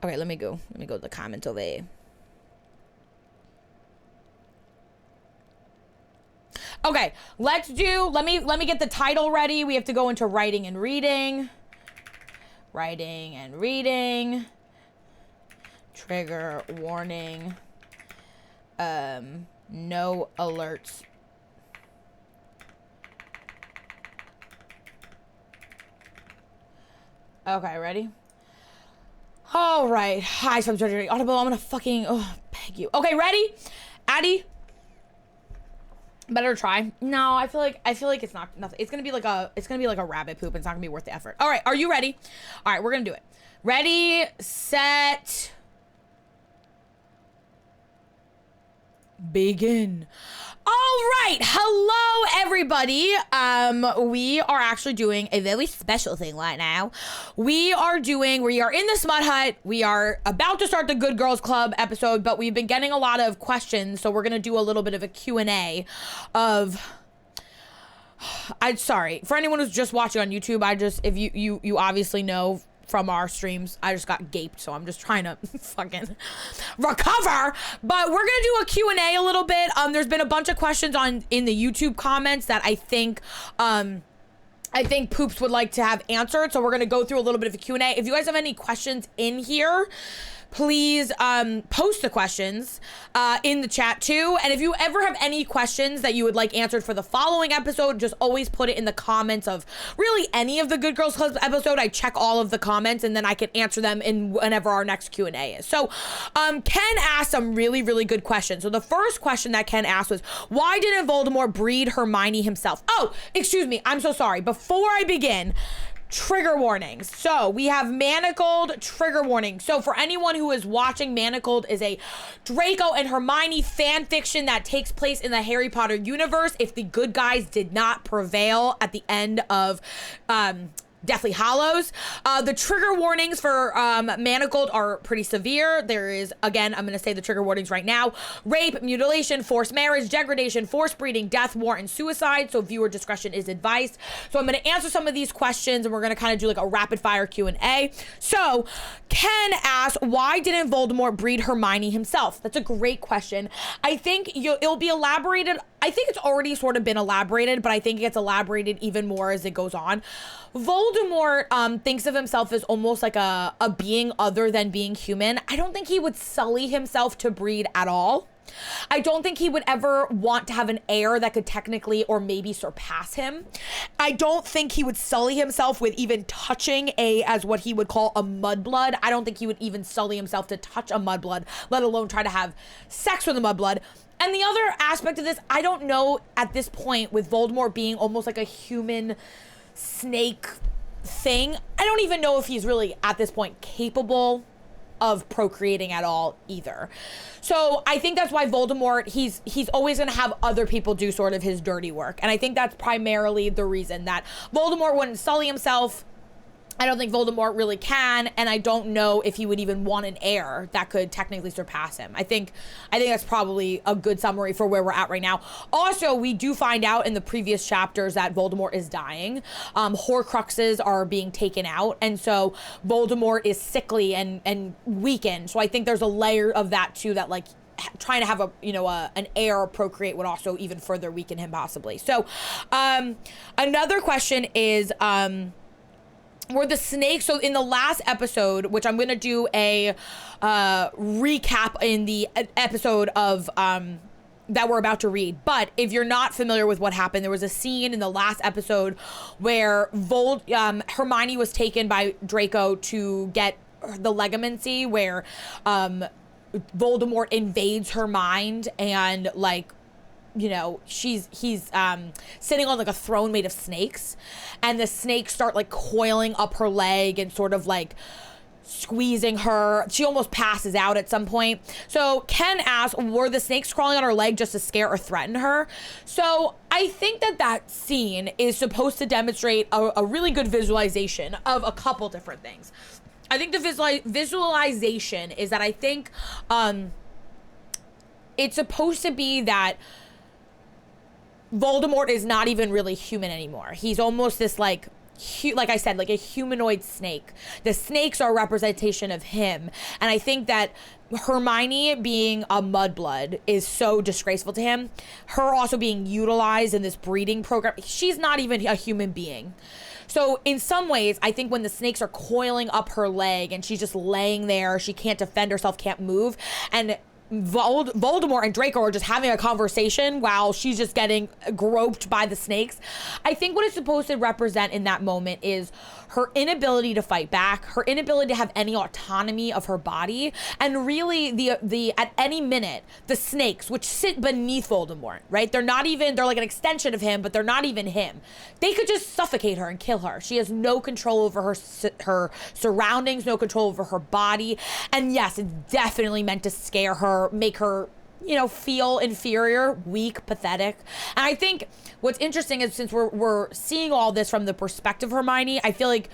Okay, let me go to the comments over here. Okay, let me get the title ready. We have to go into writing and reading. Writing and reading. Trigger warning. No alerts. Okay, ready? All right. Hi, so I'm starting Audible. I'm gonna fucking beg you. Okay, ready? Addie. Better try. No, I feel like it's not nothing. It's gonna be like a rabbit poop. It's not gonna be worth the effort. All right, are you ready? All right, we're gonna do it. Ready, set, begin. All right, hello everybody. We are actually doing a very special thing right now. We are in the Smut Hut. We are about to start the Good Girls Club episode, but we've been getting a lot of questions, so we're gonna do a little bit of a Q&A of. I'm sorry for anyone who's just watching on YouTube. If you obviously know from our streams, I just got gaped, so I'm just trying to fucking recover. But we're gonna do a Q&A a little bit. There's been a bunch of questions in the YouTube comments that I think Poops would like to have answered, so we're gonna go through a little bit of a Q&A. If you guys have any questions in here, please post the questions in the chat too. And if you ever have any questions that you would like answered for the following episode, just always put it in the comments of really any of the Good Girls Club episode. I check all of the comments and then I can answer them in whenever our next Q&A is. So Ken asked some really, really good questions. So the first question that Ken asked was, why didn't Voldemort breed Hermione himself? Oh, excuse me. I'm so sorry. Before I begin, trigger warnings. So we have Manacled trigger warning. So for anyone who is watching, Manacled is a Draco and Hermione fan fiction that takes place in the Harry Potter universe if the good guys did not prevail at the end of Deathly Hallows. The trigger warnings for Manacled are pretty severe. There is, again, I'm going to say the trigger warnings right now: rape, mutilation, forced marriage, degradation, forced breeding, death, war, and suicide. So viewer discretion is advised. So I'm going to answer some of these questions and we're going to kind of do like a rapid fire Q&A. So Ken asked, why didn't Voldemort breed Hermione himself? That's a great question. I think it'll be elaborated. I think it's already sort of been elaborated, but I think it gets elaborated even more as it goes on. Voldemort thinks of himself as almost like a being other than being human. I don't think he would sully himself to breed at all. I don't think he would ever want to have an heir that could technically or maybe surpass him. I don't think he would sully himself with even touching as what he would call a mudblood. I don't think he would even sully himself to touch a mudblood, let alone try to have sex with a mudblood. And the other aspect of this, I don't know at this point, with Voldemort being almost like a human snake thing, I don't even know if he's really at this point capable of procreating at all either. So I think that's why Voldemort, he's always going to have other people do sort of his dirty work. And I think that's primarily the reason that Voldemort wouldn't sully himself. I don't think Voldemort really can, and I don't know if he would even want an heir that could technically surpass him. I think that's probably a good summary for where we're at right now. Also, we do find out in the previous chapters that Voldemort is dying. Horcruxes are being taken out, and so Voldemort is sickly and weakened. So I think there's a layer of that too, that like trying to have an heir procreate would also even further weaken him possibly. So another question is, were the snakes, so in the last episode, which I'm going to do a recap in the episode of that we're about to read, but if you're not familiar with what happened, there was a scene in the last episode where Hermione was taken by Draco to get the legamancy, where Voldemort invades her mind and like, he's sitting on like a throne made of snakes, and the snakes start like coiling up her leg and sort of like squeezing her. She almost passes out at some point. So Ken asked, were the snakes crawling on her leg just to scare or threaten her? So I think that scene is supposed to demonstrate a really good visualization of a couple different things. I think the visualization is that I think it's supposed to be that Voldemort is not even really human anymore. He's almost this like like I said, like a humanoid snake. The snakes are a representation of him. And I think that Hermione being a mudblood is so disgraceful to him. Her also being utilized in this breeding program. She's not even a human being. So in some ways, I think when the snakes are coiling up her leg and she's just laying there, she can't defend herself, can't move, and Voldemort and Draco are just having a conversation while she's just getting groped by the snakes. I think what it's supposed to represent in that moment is her inability to fight back, her inability to have any autonomy of her body, and really the at any minute, the snakes, which sit beneath Voldemort, right? They're like an extension of him, but they're not even him. They could just suffocate her and kill her. She has no control over her surroundings, no control over her body. And yes, it's definitely meant to scare her, make her, you know, feel inferior, weak, pathetic. And I think what's interesting is, since we're seeing all this from the perspective of Hermione, I feel like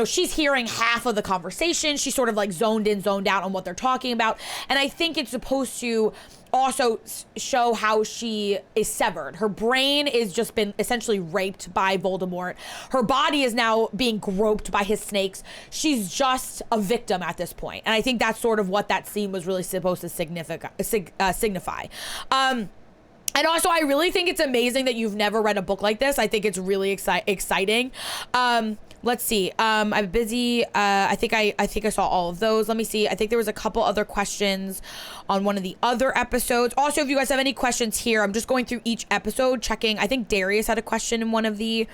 she's hearing half of the conversation. She's sort of like zoned in, zoned out on what they're talking about. And I think it's supposed to also show how she is severed. Her brain is just been essentially raped by Voldemort. Her body is now being groped by his snakes. She's just a victim at this point. And I think that's sort of what that scene was really supposed to signify. And also, I really think it's amazing that you've never read a book like this. I think it's really exciting. Let's see. I'm busy. I think I saw all of those. Let me see. I think there was a couple other questions on one of the other episodes. Also, if you guys have any questions here, I'm just going through each episode, checking. I think Darius had a question in one of the.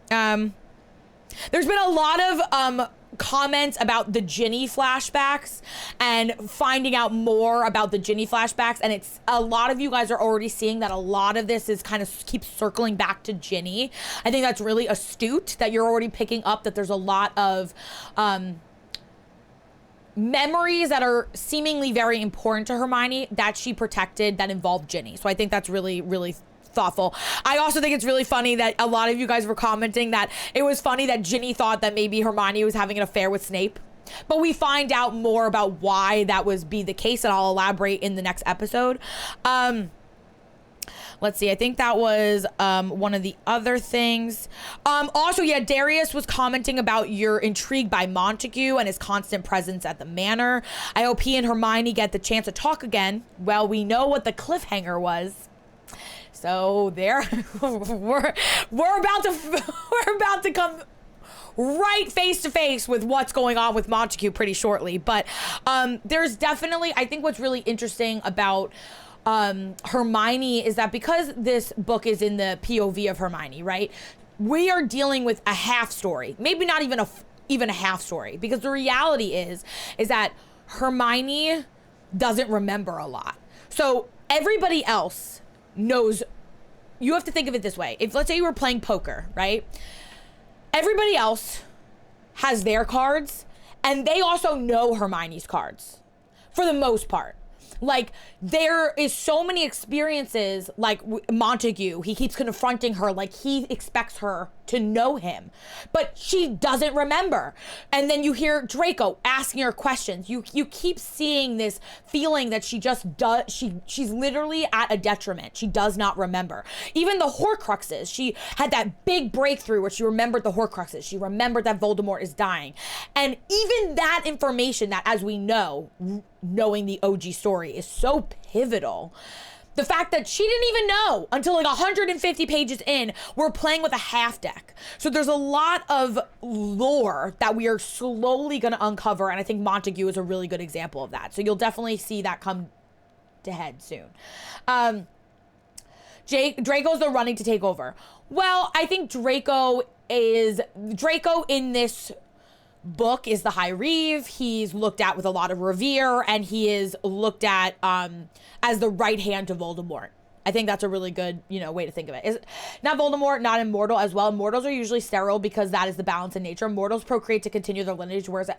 There's been a lot of comments about the Ginny flashbacks and finding out more about the Ginny flashbacks, and it's a lot of you guys are already seeing that a lot of this is kind of keeps circling back to Ginny. I think that's really astute that you're already picking up that there's a lot of memories that are seemingly very important to Hermione that she protected that involved Ginny. So I think that's really, really thoughtful. I also think it's really funny that a lot of you guys were commenting that it was funny that Ginny thought that maybe Hermione was having an affair with Snape. But we find out more about why that was be the case, and I'll elaborate in the next episode. Let's see. I think that was one of the other things. Also, yeah, Darius was commenting about you're intrigued by Montague and his constant presence at the manor. I hope he and Hermione get the chance to talk again. Well, we know what the cliffhanger was. So there, we're about to come right face to face with what's going on with Montague pretty shortly. But there's definitely, I think what's really interesting about Hermione is that because this book is in the POV of Hermione, right? We are dealing with a half story, maybe not even a half story, because the reality is that Hermione doesn't remember a lot. So everybody else knows. You have to think of it this way. If, let's say, you were playing poker, right? Everybody else has their cards, and they also know Hermione's cards for the most part. Like, there is so many experiences, like Montague, he keeps confronting her like he expects her to know him, but she doesn't remember. And then you hear Draco asking her questions. You keep seeing this feeling that she just does, she's literally at a detriment. She does not remember. Even the Horcruxes, she had that big breakthrough where she remembered the Horcruxes. She remembered that Voldemort is dying. And even that information that, as we know, knowing the OG story is so pivotal. The fact that she didn't even know until like 150 pages in, we're playing with a half deck. So there's a lot of lore that we are slowly going to uncover. And I think Montague is a really good example of that. So you'll definitely see that come to head soon. Draco's the running to take over. Well, I think Draco in this book is the High Reeve. He's looked at with a lot of revere, and he is looked at as the right hand to Voldemort. I think that's a really good, way to think of it. Is not Voldemort, not immortal as well. Mortals are usually sterile because that is the balance in nature. Mortals procreate to continue their lineage, whereas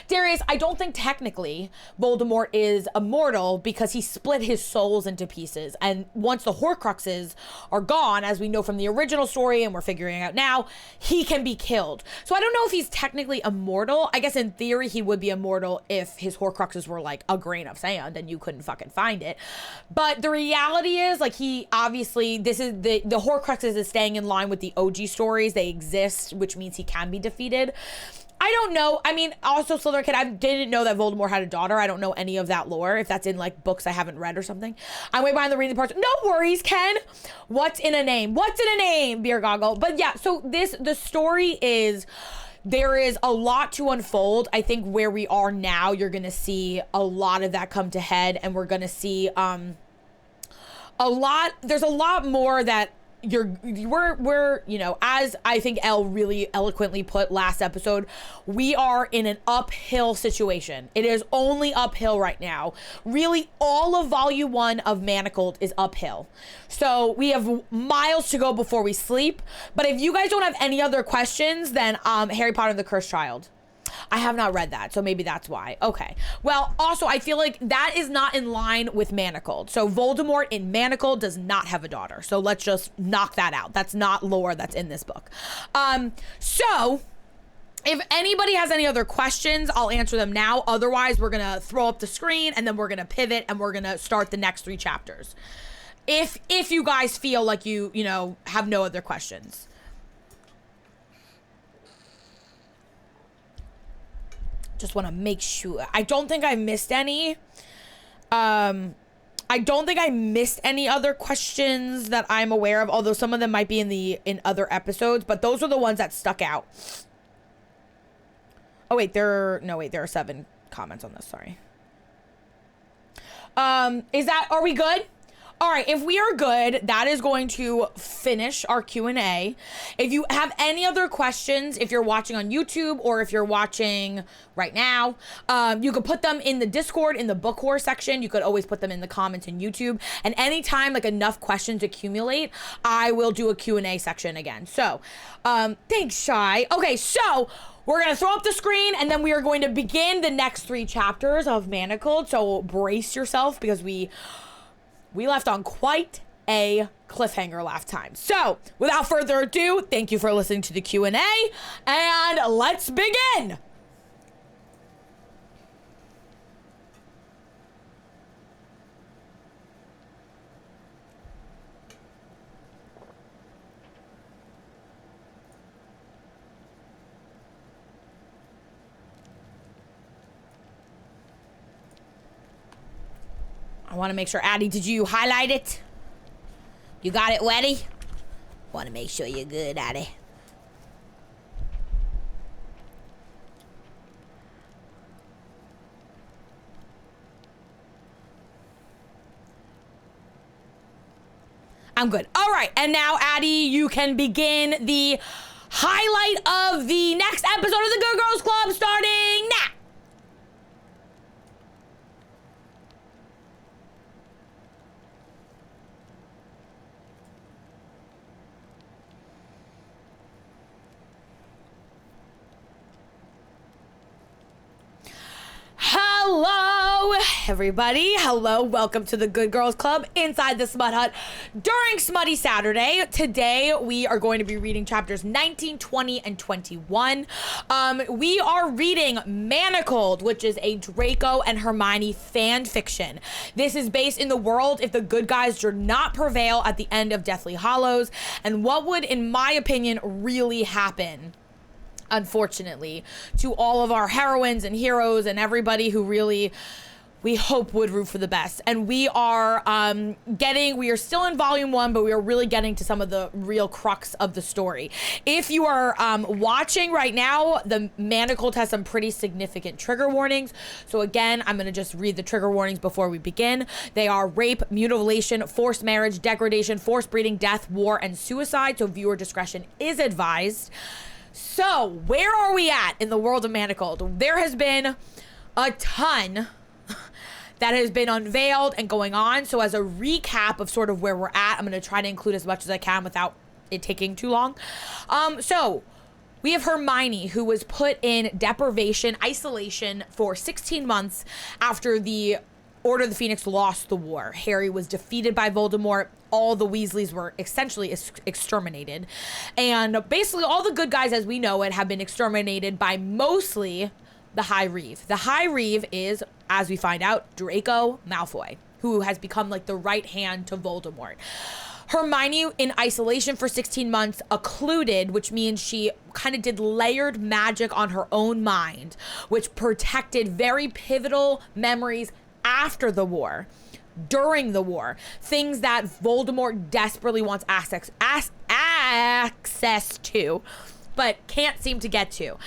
Darius, I don't think technically Voldemort is immortal because he split his souls into pieces. And once the Horcruxes are gone, as we know from the original story and we're figuring out now, he can be killed. So I don't know if he's technically immortal. I guess in theory he would be immortal if his Horcruxes were like a grain of sand and you couldn't fucking find it. But the reality he is. Like, he obviously, this is the Horcruxes is staying in line with the OG stories. They exist, which means he can be defeated. I don't know. I mean, also, Slytherin Kid, I didn't know that Voldemort had a daughter. I don't know any of that lore, if that's in, like, books I haven't read or something. I'm way behind the reading parts. No worries, Ken. What's in a name? What's in a name? Beer goggle. But yeah, so the story is, there is a lot to unfold. I think where we are now, you're going to see a lot of that come to head, and we're going to see there's a lot more that we're you know, as I think Elle really eloquently put last episode, we are in an uphill situation. It is only uphill right now. Really, all of volume 1 of Manacled is uphill. So we have miles to go before we sleep. But if you guys don't have any other questions, then Harry Potter and the Cursed Child. I have not read that, so maybe that's why. Okay. Well, also, I feel like that is not in line with Manacled. So Voldemort in Manacled does not have a daughter. So let's just knock that out. That's not lore that's in this book. So if anybody has any other questions, I'll answer them now. Otherwise, we're going to throw up the screen, and then we're going to pivot, and we're going to start the next 3 chapters. If you guys feel like you know, have no other questions. Just want to make sure. I don't think I missed any. I don't think I missed any other questions that I'm aware of, although some of them might be in other episodes, but those are the ones that stuck out. Oh wait, there are 7 comments on this, sorry. Are we good? All right, if we are good, that is going to finish our Q&A. If you have any other questions, if you're watching on YouTube or if you're watching right now, you could put them in the Discord, in the book horror section. You could always put them in the comments in YouTube. And anytime like enough questions accumulate, I will do a Q&A section again. So, thanks, Shy. Okay, so we're going to throw up the screen, and then we are going to begin the next 3 chapters of Manacled. So brace yourself, because we left on quite a cliffhanger last time. So, without further ado, thank you for listening to the Q&A, and let's begin! I want to make sure, Addie, did you highlight it? You got it, Weddy? Want to make sure you're good, Addie. I'm good. All right, and now, Addie, you can begin the highlight of the next episode of the Good Girls Club starting now. Hello, everybody. Hello, welcome to the Good Girls Club inside the Smut Hut during Smutty Saturday. Today, we are going to be reading chapters 19, 20, and 21. We are reading Manacled, which is a Draco and Hermione fan fiction. This is based in the world if the good guys do not prevail at the end of Deathly Hallows, and what would, in my opinion, really happen, unfortunately, to all of our heroines and heroes and everybody who really we hope would root for the best. And we are we are still in volume 1, but we are really getting to some of the real crux of the story. If you are watching right now, the Manacled has some pretty significant trigger warnings. So again, I'm gonna just read the trigger warnings before we begin. They are rape, mutilation, forced marriage, degradation, forced breeding, death, war, and suicide. So viewer discretion is advised. So, where are we at in the world of Manacled? There has been a ton that has been unveiled and going on. So, as a recap of sort of where we're at, I'm going to try to include as much as I can without it taking too long. So, we have Hermione, who was put in deprivation, isolation for 16 months after the Order of the Phoenix lost the war. Harry was defeated by Voldemort. All the Weasleys were essentially exterminated. And basically all the good guys as we know it have been exterminated by mostly the High Reeve. The High Reeve is, as we find out, Draco Malfoy. who has become like the right hand to Voldemort. Hermione in isolation for 16 months, occluded, which means she kind of did layered magic on her own mind, which protected very pivotal memories after the war, during the war, things that Voldemort desperately wants access to, but can't seem to get to.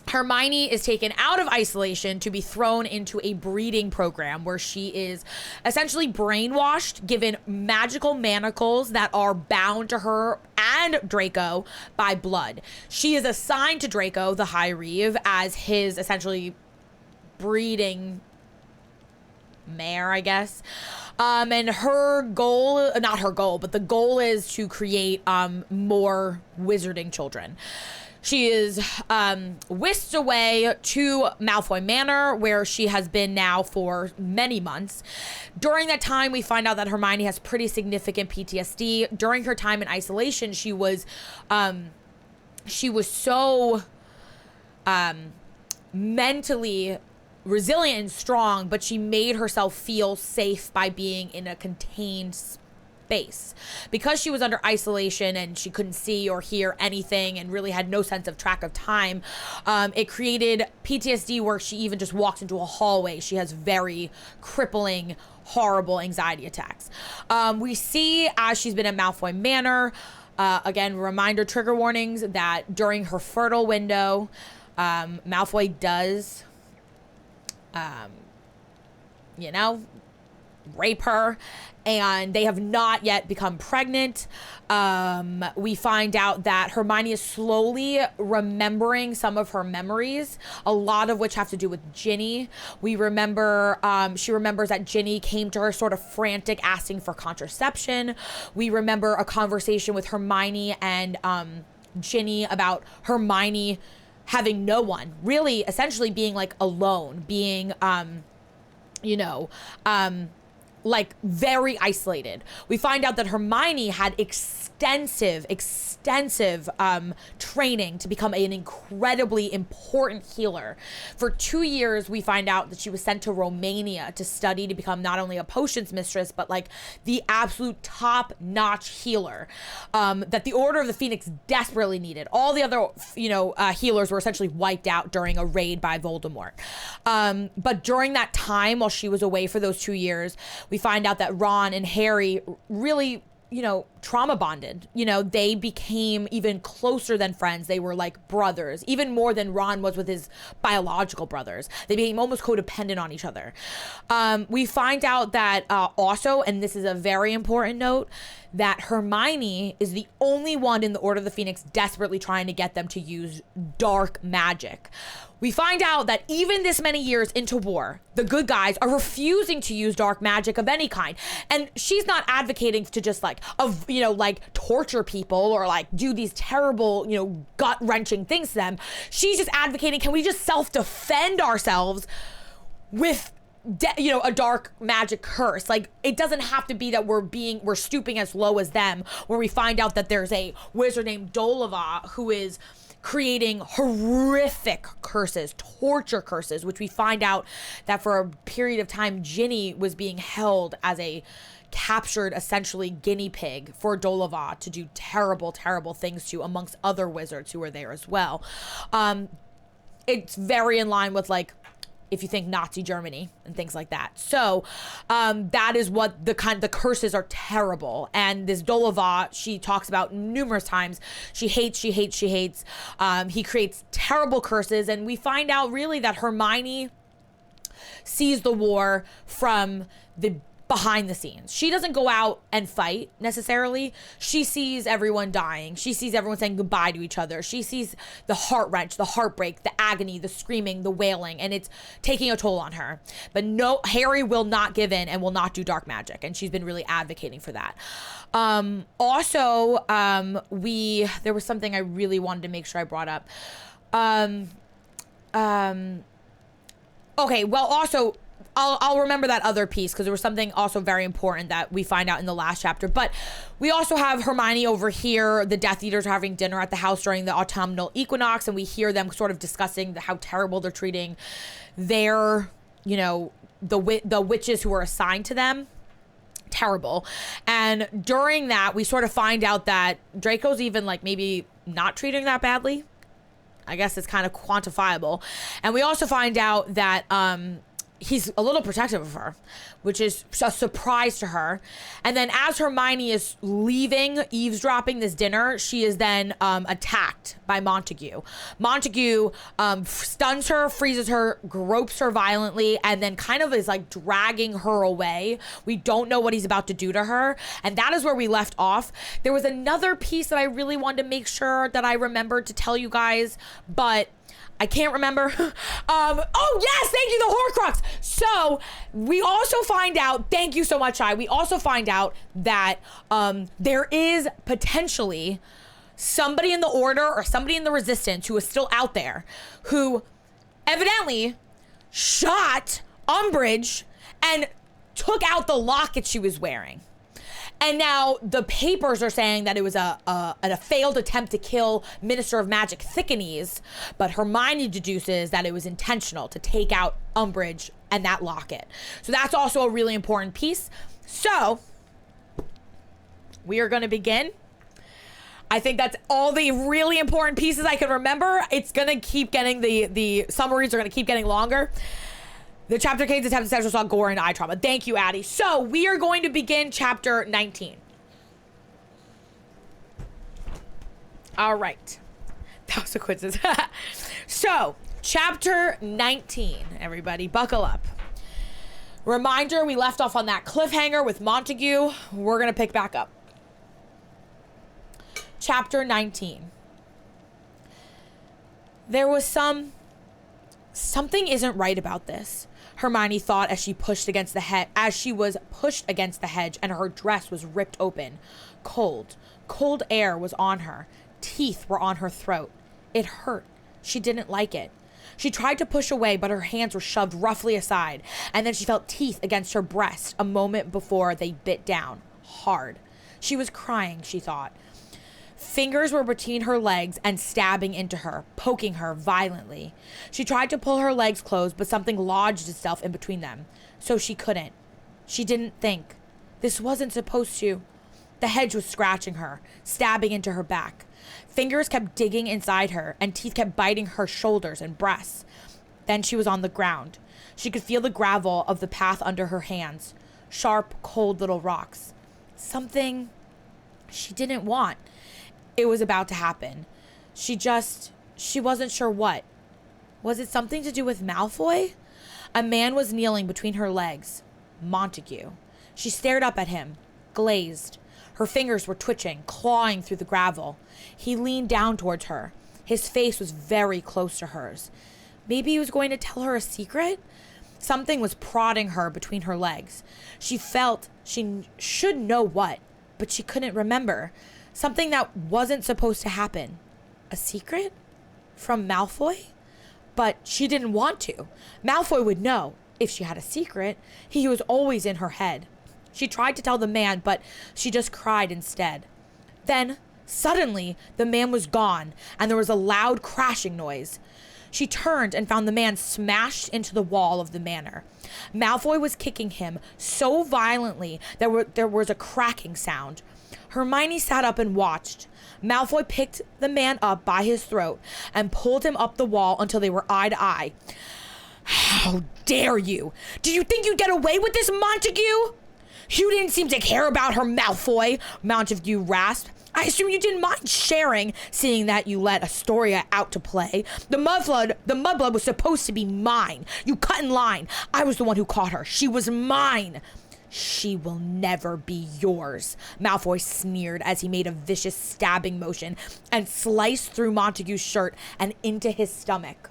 Hermione is taken out of isolation to be thrown into a breeding program where she is essentially brainwashed, given magical manacles that are bound to her and Draco by blood. She is assigned to Draco, the High Reeve, as his essentially breeding mare, I guess. And her goal, not her goal, but the goal is to create more wizarding children. She is whisked away to Malfoy Manor, where she has been now for many months. During that time, we find out that Hermione has pretty significant PTSD. During her time in isolation, she was so mentally resilient and strong, but she made herself feel safe by being in a contained space. Because she was under isolation and she couldn't see or hear anything and really had no sense of track of time, it created PTSD where she even just walks into a hallway. She has very crippling, horrible anxiety attacks. We see as she's been at Malfoy Manor, again, reminder, trigger warnings, that during her fertile window, Malfoy does, rape her, and they have not yet become pregnant. We find out that Hermione is slowly remembering some of her memories, a lot of which have to do with Ginny. We remember, she remembers that Ginny came to her sort of frantic, asking for contraception. We remember a conversation with Hermione and Ginny about Hermione having no one, really essentially being like alone, being, like very isolated. We find out that Hermione had extensive training to become an incredibly important healer. For 2 years, we find out that she was sent to Romania to study to become not only a potions mistress, but like the absolute top-notch healer that the Order of the Phoenix desperately needed. All the other, healers were essentially wiped out during a raid by Voldemort. But during that time, while she was away for those 2 years, we find out that Ron and Harry really, trauma bonded. They became even closer than friends. They were like brothers, even more than Ron was with his biological brothers. They became almost codependent on each other. We find out that also, and this is a very important note, that Hermione is the only one in the Order of the Phoenix desperately trying to get them to use dark magic. We find out that even this many years into war, the good guys are refusing to use dark magic of any kind. And she's not advocating to just like torture people or like do these terrible, gut-wrenching things to them. She's just advocating, can we just self-defend ourselves with a dark magic curse? Like, it doesn't have to be that we're stooping as low as them, where we find out that there's a wizard named Dolava who is creating horrific curses, torture curses, which we find out that for a period of time, Ginny was being held as a captured, essentially, guinea pig for Dolava to do terrible, terrible things to, amongst other wizards who were there as well. It's very in line with, like, if you think Nazi Germany and things like that. So that is what the curses are terrible. And this Dolava, she talks about numerous times. She hates. He creates terrible curses. And we find out really that Hermione sees the war from the behind the scenes. She doesn't go out and fight necessarily. She sees everyone dying. She sees everyone saying goodbye to each other. She sees the heart wrench, the heartbreak, the agony, the screaming, the wailing, and it's taking a toll on her. But no, Harry will not give in and will not do dark magic, and she's been really advocating for that. There was something I really wanted to make sure I brought up. Okay, well, also, I'll remember that other piece because there was something also very important that we find out in the last chapter. But we also have Hermione over here. The Death Eaters are having dinner at the house during the autumnal equinox, and we hear them sort of discussing how terrible they're treating their, the witches who were assigned to them. Terrible. And during that, we sort of find out that Draco's even like maybe not treating that badly. I guess it's kind of quantifiable. And we also find out that he's a little protective of her, which is a surprise to her. And then as Hermione is leaving, eavesdropping this dinner, she is then attacked by Montague. Montague stuns her, freezes her, gropes her violently, and then kind of is like dragging her away. We don't know what he's about to do to her. And that is where we left off. There was another piece that I really wanted to make sure that I remembered to tell you guys, but I can't remember. Oh yes, thank you, the Horcrux. So we also find out, thank you so much, Shai. We also find out that there is potentially somebody in the Order or somebody in the Resistance who is still out there who evidently shot Umbridge and took out the locket she was wearing. And now the papers are saying that it was a failed attempt to kill Minister of Magic Thickenese, but Hermione deduces that it was intentional to take out Umbridge and that locket. So that's also a really important piece. So we are going to begin. I think that's all the really important pieces I can remember. It's going to keep getting, the summaries are going to keep getting longer. The chapter contains attempts to sexual assault, gore, and eye trauma. Thank you, Addie. So we are going to begin chapter 19. All right. That was a coincidence. So, chapter 19, everybody. Buckle up. Reminder, we left off on that cliffhanger with Montague. We're going to pick back up. Chapter 19. There was something isn't right about this, Hermione thought as she was pushed against the hedge and her dress was ripped open. Cold air was on her. Teeth were on her throat. It hurt. She didn't like it. She tried to push away, but her hands were shoved roughly aside, and then she felt teeth against her breast a moment before they bit down, hard. She was crying, she thought. Fingers were between her legs and stabbing into her, poking her violently. She tried to pull her legs closed, but something lodged itself in between them. So she couldn't. She didn't think. This wasn't supposed to. The hedge was scratching her, stabbing into her back. Fingers kept digging inside her, and teeth kept biting her shoulders and breasts. Then she was on the ground. She could feel the gravel of the path under her hands. Sharp, cold little rocks. Something she didn't want. It was about to happen. She wasn't sure what. Was it something to do with Malfoy? A man was kneeling between her legs. Montague. She stared up at him, glazed. Her fingers were twitching, clawing through the gravel. He leaned down towards her. His face was very close to hers. Maybe he was going to tell her a secret? Something was prodding her between her legs. She felt she should know what, but she couldn't remember. Something that wasn't supposed to happen. A secret? From Malfoy? But she didn't want to. Malfoy would know if she had a secret. He was always in her head. She tried to tell the man, but she just cried instead. Then, suddenly, the man was gone, and there was a loud crashing noise. She turned and found the man smashed into the wall of the manor. Malfoy was kicking him so violently that there was a cracking sound. Hermione sat up and watched. Malfoy picked the man up by his throat and pulled him up the wall until they were eye to eye. How dare you? Do you think you'd get away with this, Montague? You didn't seem to care about her, Malfoy, Montague rasped. I assume you didn't mind sharing, seeing that you let Astoria out to play. The mudblood was supposed to be mine. You cut in line. I was the one who caught her. She was mine. She will never be yours, Malfoy sneered as he made a vicious stabbing motion and sliced through Montague's shirt and into his stomach.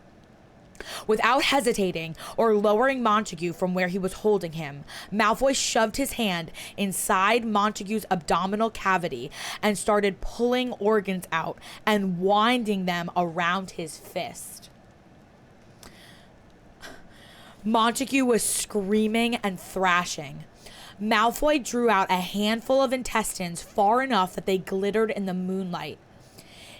Without hesitating or lowering Montague from where he was holding him, Malfoy shoved his hand inside Montague's abdominal cavity and started pulling organs out and winding them around his fist. Montague was screaming and thrashing. Malfoy drew out a handful of intestines far enough that they glittered in the moonlight.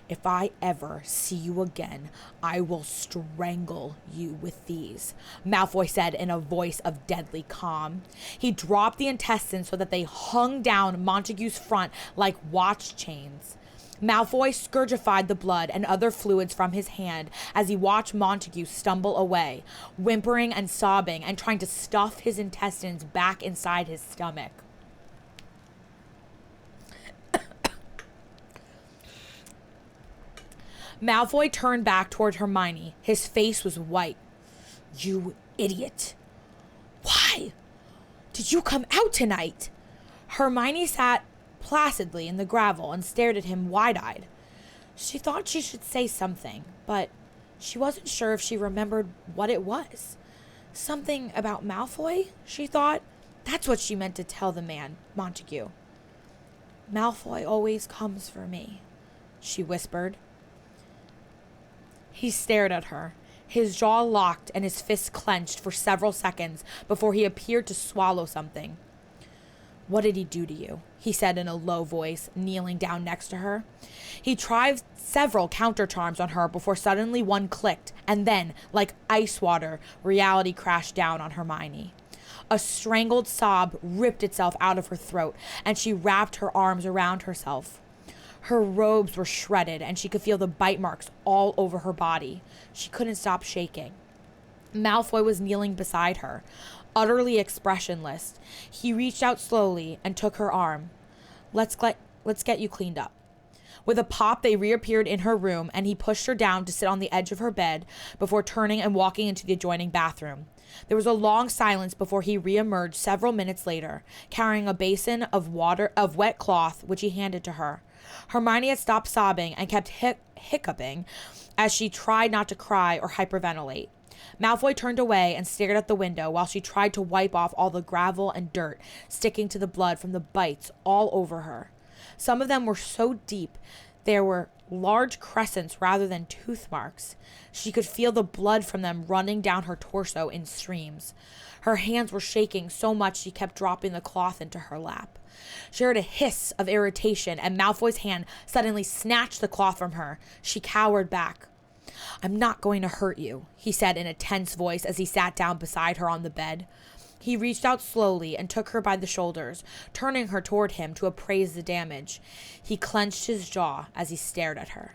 If I ever see you again, I will strangle you with these, Malfoy said in a voice of deadly calm. He dropped the intestines so that they hung down Montague's front like watch chains. Malfoy scourgified the blood and other fluids from his hand as he watched Montague stumble away, whimpering and sobbing and trying to stuff his intestines back inside his stomach. Malfoy turned back toward Hermione. His face was white. You idiot. Why? Did you come out tonight? Hermione sat placidly in the gravel and stared at him wide-eyed. She thought she should say something, but she wasn't sure if she remembered what it was. Something about Malfoy, she thought. That's what she meant to tell the man, Montague. Malfoy always comes for me, she whispered. He stared at her, his jaw locked and his fists clenched for several seconds before he appeared to swallow something. What did he do to you? He said in a low voice, kneeling down next to her. He tried several counter charms on her before suddenly one clicked, and then, like ice water, reality crashed down on Hermione. A strangled sob ripped itself out of her throat, and she wrapped her arms around herself. Her robes were shredded, and she could feel the bite marks all over her body. She couldn't stop shaking. Malfoy was kneeling beside her, utterly expressionless. He reached out slowly and took her arm. Let's get you cleaned up. With a pop, they reappeared in her room, and he pushed her down to sit on the edge of her bed before turning and walking into the adjoining bathroom. There was a long silence before he reemerged several minutes later, carrying a basin of wet cloth, which he handed to her. Hermione had stopped sobbing and kept hiccuping as she tried not to cry or hyperventilate. Malfoy turned away and stared at the window while she tried to wipe off all the gravel and dirt sticking to the blood from the bites all over her. Some of them were so deep there were large crescents rather than tooth marks. She could feel the blood from them running down her torso in streams. Her hands were shaking so much she kept dropping the cloth into her lap. She heard a hiss of irritation, and Malfoy's hand suddenly snatched the cloth from her. She cowered back. I'm not going to hurt you, he said in a tense voice as he sat down beside her on the bed. He reached out slowly and took her by the shoulders, turning her toward him to appraise the damage. He clenched his jaw as he stared at her.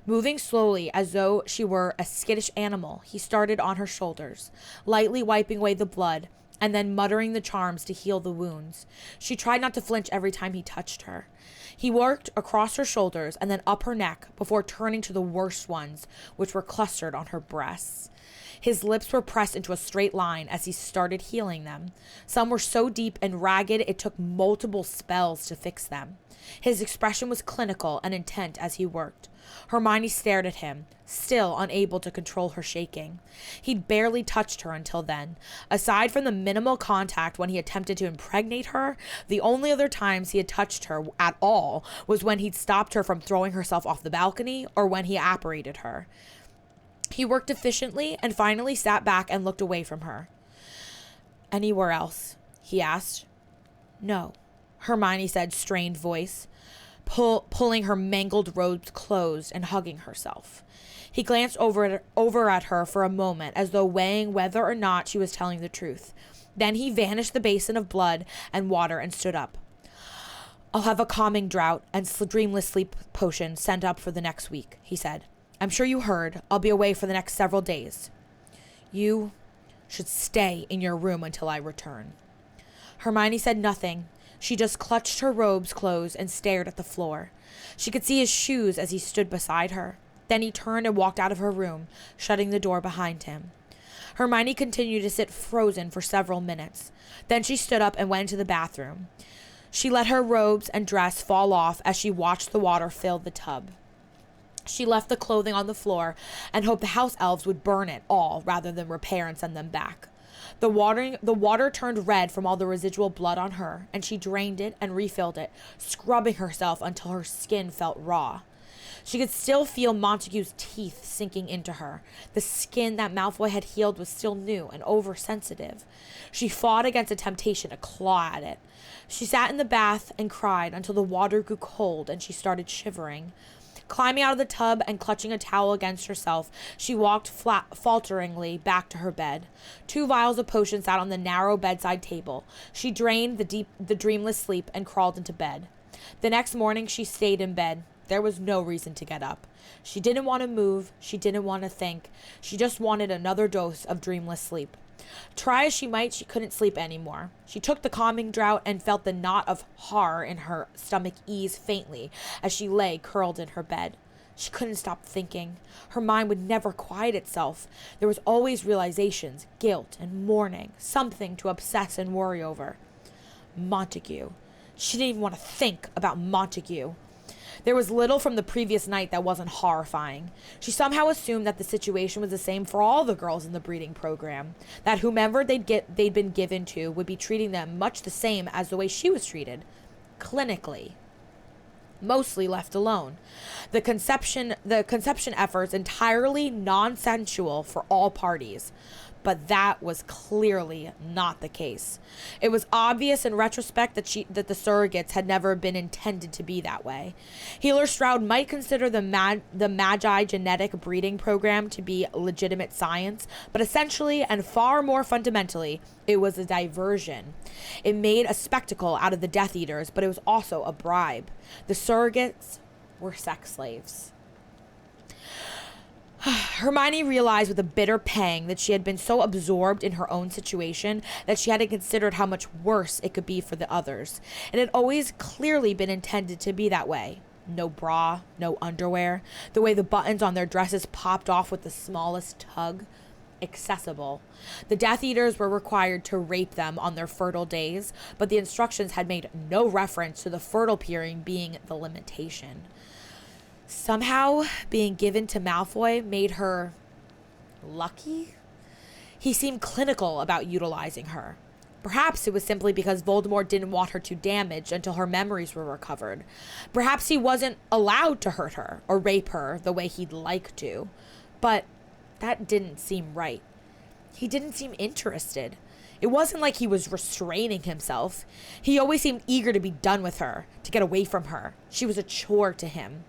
Moving slowly as though she were a skittish animal, he started on her shoulders, lightly wiping away the blood, and then muttering the charms to heal the wounds. She tried not to flinch every time he touched her. He worked across her shoulders and then up her neck before turning to the worst ones, which were clustered on her breasts. His lips were pressed into a straight line as he started healing them. Some were so deep and ragged it took multiple spells to fix them. His expression was clinical and intent as he worked. Hermione stared at him, still unable to control her shaking. He'd barely touched her until then. Aside from the minimal contact when he attempted to impregnate her, the only other times he had touched her at all was when he'd stopped her from throwing herself off the balcony or when he apparated her. He worked efficiently and finally sat back and looked away from her. Anywhere else? He asked. No, Hermione said, strained voice, pulling her mangled robes closed and hugging herself. He glanced over at her for a moment as though weighing whether or not she was telling the truth. Then he vanished the basin of blood and water and stood up. I'll have a calming draught and dreamless sleep potion sent up for the next week, he said. I'm sure you heard. I'll be away for the next several days. You should stay in your room until I return. Hermione said nothing. She just clutched her robes closed and stared at the floor. She could see his shoes as he stood beside her. Then he turned and walked out of her room, shutting the door behind him. Hermione continued to sit frozen for several minutes. Then she stood up and went into the bathroom. She let her robes and dress fall off as she watched the water fill the tub. She left the clothing on the floor and hoped the house elves would burn it all rather than repair and send them back. The water turned red from all the residual blood on her, and she drained it and refilled it, scrubbing herself until her skin felt raw. She could still feel Montague's teeth sinking into her. The skin that Malfoy had healed was still new and oversensitive. She fought against a temptation to claw at it. She sat in the bath and cried until the water grew cold and she started shivering. Climbing out of the tub and clutching a towel against herself, she walked falteringly back to her bed. 2 vials of potion sat on the narrow bedside table. She drained the dreamless sleep and crawled into bed. The next morning, she stayed in bed. There was no reason to get up. She didn't want to move. She didn't want to think. She just wanted another dose of dreamless sleep. Try as she might, she couldn't sleep anymore. She took the calming draught and felt the knot of horror in her stomach ease faintly as she lay curled in her bed. She couldn't stop thinking. Her mind would never quiet itself. There was always realizations, guilt, and mourning, something to obsess and worry over. Montague. She didn't even want to think about Montague. There was little from the previous night that wasn't horrifying. She somehow assumed that the situation was the same for all the girls in the breeding program, that whomever they'd been given to would be treating them much the same as the way she was treated, clinically. Mostly left alone. The conception efforts entirely non-sensual for all parties. But that was clearly not the case. It was obvious in retrospect that the surrogates had never been intended to be that way. Healer Stroud might consider the Magi genetic breeding program to be legitimate science, but essentially and far more fundamentally, it was a diversion. It made a spectacle out of the Death Eaters, but it was also a bribe. The surrogates were sex slaves. Hermione realized with a bitter pang that she had been so absorbed in her own situation that she hadn't considered how much worse it could be for the others. It had always clearly been intended to be that way. No bra, no underwear, the way the buttons on their dresses popped off with the smallest tug. Accessible. The Death Eaters were required to rape them on their fertile days, but the instructions had made no reference to the fertile period being the limitation. Somehow, being given to Malfoy made her lucky? He seemed clinical about utilizing her. Perhaps it was simply because Voldemort didn't want her too damaged until her memories were recovered. Perhaps he wasn't allowed to hurt her or rape her the way he'd like to. But that didn't seem right. He didn't seem interested. It wasn't like he was restraining himself. He always seemed eager to be done with her, to get away from her. She was a chore to him.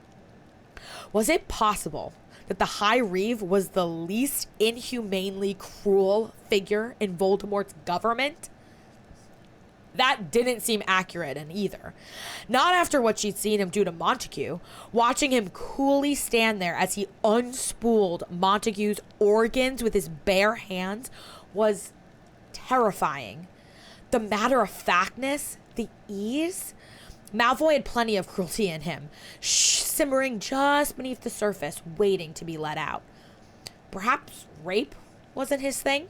Was it possible that the High Reeve was the least inhumanely cruel figure in Voldemort's government? That didn't seem accurate in either. Not after what she'd seen him do to Montague. Watching him coolly stand there as he unspooled Montague's organs with his bare hands was terrifying. The matter-of-factness, the ease. Malfoy had plenty of cruelty in him, simmering just beneath the surface, waiting to be let out. Perhaps rape wasn't his thing?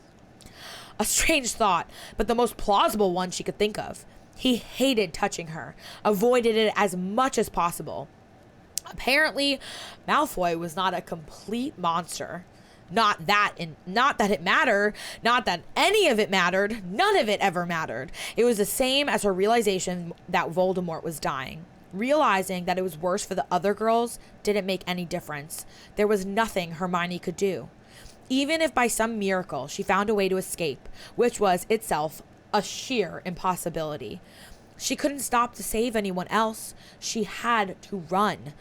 A strange thought, but the most plausible one she could think of. He hated touching her, avoided it as much as possible. Apparently, Malfoy was not a complete monster. Not that it mattered, not that any of it mattered, none of it ever mattered. It was the same as her realization that Voldemort was dying. Realizing that it was worse for the other girls didn't make any difference. There was nothing Hermione could do. Even if by some miracle she found a way to escape, which was itself a sheer impossibility. She couldn't stop to save anyone else. She had to run.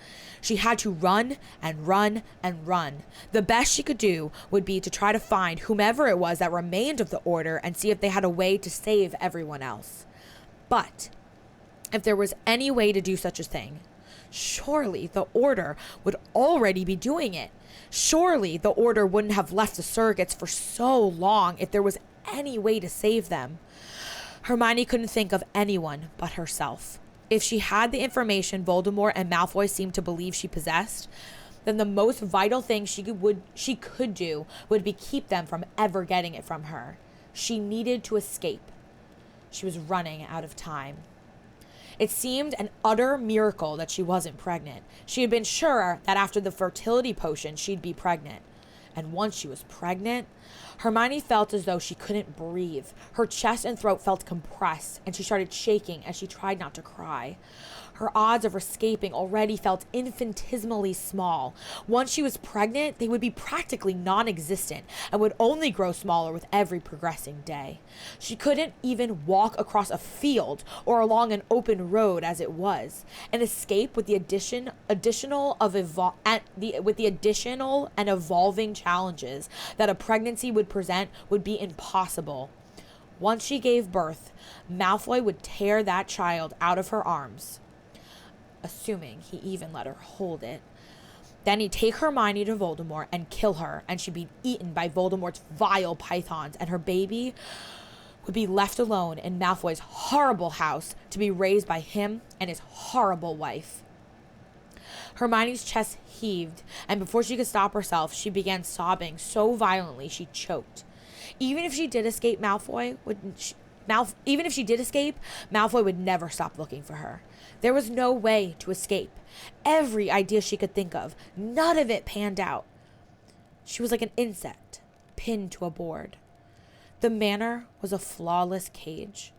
She had to run and run and run. The best she could do would be to try to find whomever it was that remained of the Order and see if they had a way to save everyone else. But if there was any way to do such a thing, surely the Order would already be doing it. Surely the Order wouldn't have left the surrogates for so long if there was any way to save them. Hermione couldn't think of anyone but herself. If she had the information Voldemort and Malfoy seemed to believe she possessed, then the most vital thing she could do would be keep them from ever getting it from her. She needed to escape. She was running out of time. It seemed an utter miracle that she wasn't pregnant. She had been sure that after the fertility potion, she'd be pregnant. And once she was pregnant, Hermione felt as though she couldn't breathe. Her chest and throat felt compressed, and she started shaking as she tried not to cry. Her odds of escaping already felt infinitesimally small. Once she was pregnant, they would be practically non-existent and would only grow smaller with every progressing day. She couldn't even walk across a field or along an open road as it was. An escape with the additional and evolving challenges that a pregnancy would present would be impossible. Once she gave birth, Malfoy would tear that child out of her arms, assuming he even let her hold it. Then he'd take Hermione to Voldemort and kill her, and she'd be eaten by Voldemort's vile pythons, and her baby would be left alone in Malfoy's horrible house to be raised by him and his horrible wife. Hermione's chest heaved, and before she could stop herself, she began sobbing so violently she choked. Even if she did escape, Malfoy would never stop looking for her. There was no way to escape. Every idea she could think of, none of it panned out. She was like an insect pinned to a board. The manor was a flawless cage,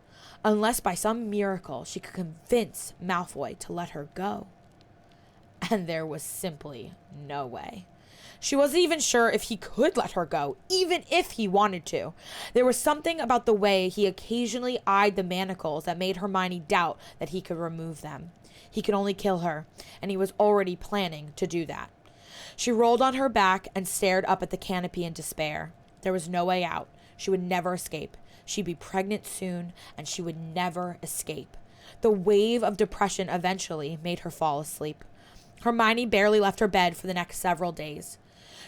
unless by some miracle she could convince Malfoy to let her go. And there was simply no way. She wasn't even sure if he could let her go, even if he wanted to. There was something about the way he occasionally eyed the manacles that made Hermione doubt that he could remove them. He could only kill her, and he was already planning to do that. She rolled on her back and stared up at the canopy in despair. There was no way out. She would never escape. She'd be pregnant soon, and she would never escape. The wave of depression eventually made her fall asleep. Hermione barely left her bed for the next several days.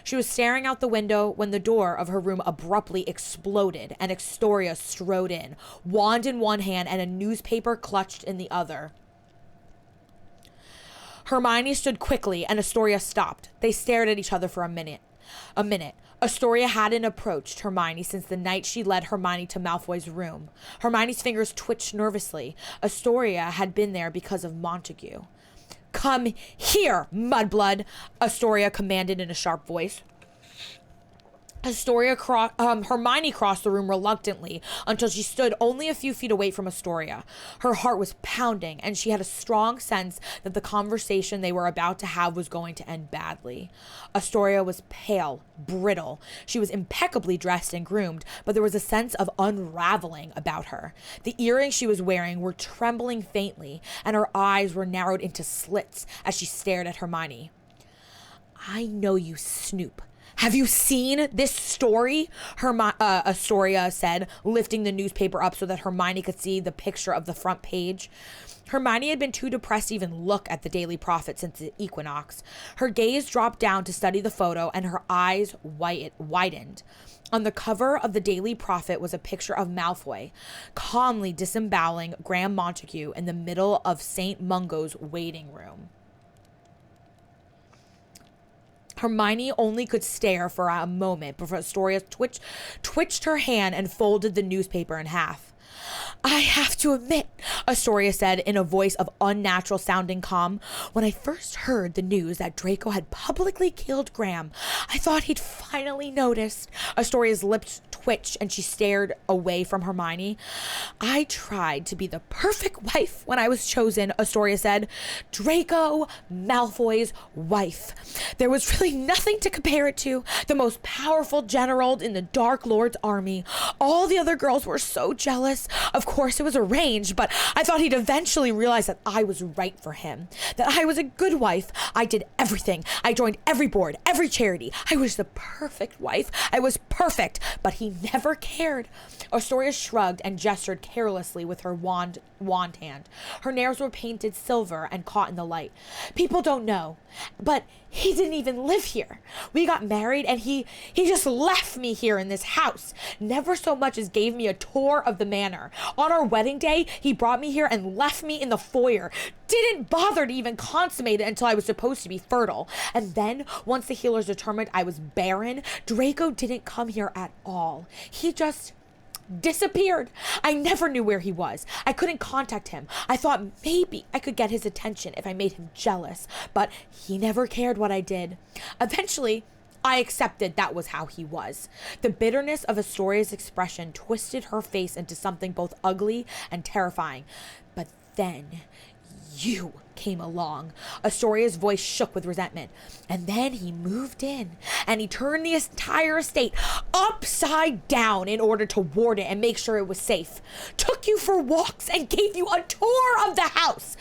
She was staring out the window when the door of her room abruptly exploded and Astoria strode in, wand in one hand and a newspaper clutched in the other. Hermione stood quickly and Astoria stopped. They stared at each other for a minute. Astoria hadn't approached Hermione since the night she led Hermione to Malfoy's room. Hermione's fingers twitched nervously. Astoria had been there because of Montague. "Come here, mudblood," Astoria commanded in a sharp voice. Hermione crossed the room reluctantly until she stood only a few feet away from Astoria. Her heart was pounding, and she had a strong sense that the conversation they were about to have was going to end badly. Astoria was pale, brittle. She was impeccably dressed and groomed, but there was a sense of unraveling about her. The earrings she was wearing were trembling faintly, and her eyes were narrowed into slits as she stared at Hermione. "I know you, Snoop. Have you seen this story?" Astoria said, lifting the newspaper up so that Hermione could see the picture of the front page. Hermione had been too depressed to even look at the Daily Prophet since the equinox. Her gaze dropped down to study the photo, and her eyes widened. On the cover of the Daily Prophet was a picture of Malfoy, calmly disemboweling Graham Montague in the middle of St. Mungo's waiting room. Hermione only could stare for a moment before Astoria twitched her hand and folded the newspaper in half. "I have to admit," Astoria said in a voice of unnatural sounding calm, "when I first heard the news that Draco had publicly killed Graham, I thought he'd finally noticed." Astoria's lips twitched and she stared away from Hermione. "I tried to be the perfect wife when I was chosen," Astoria said. "Draco Malfoy's wife. There was really nothing to compare it to. The most powerful general in the Dark Lord's army. All the other girls were so jealous. Of course, it was arranged, but I thought he'd eventually realize that I was right for him, that I was a good wife. I did everything. I joined every board, every charity. I was the perfect wife. I was perfect, but he never cared." Astoria shrugged and gestured carelessly with her wand hand. Her nails were painted silver and caught in the light. "People don't know, but he didn't even live here. We got married and he just left me here in this house. Never so much as gave me a tour of the manor. On our wedding day, he brought me here and left me in the foyer. Didn't bother to even consummate it until I was supposed to be fertile. And then, once the healers determined I was barren, Draco didn't come here at all. He just disappeared. I never knew where he was. I couldn't contact him. I thought maybe I could get his attention if I made him jealous, but he never cared what I did. Eventually, I accepted that was how he was." The bitterness of Astoria's expression twisted her face into something both ugly and terrifying. "But then you came along. Astoria's voice shook with resentment. And then he moved in and he turned the entire estate upside down in order to ward it and make sure it was safe. Took you for walks and gave you a tour of the house.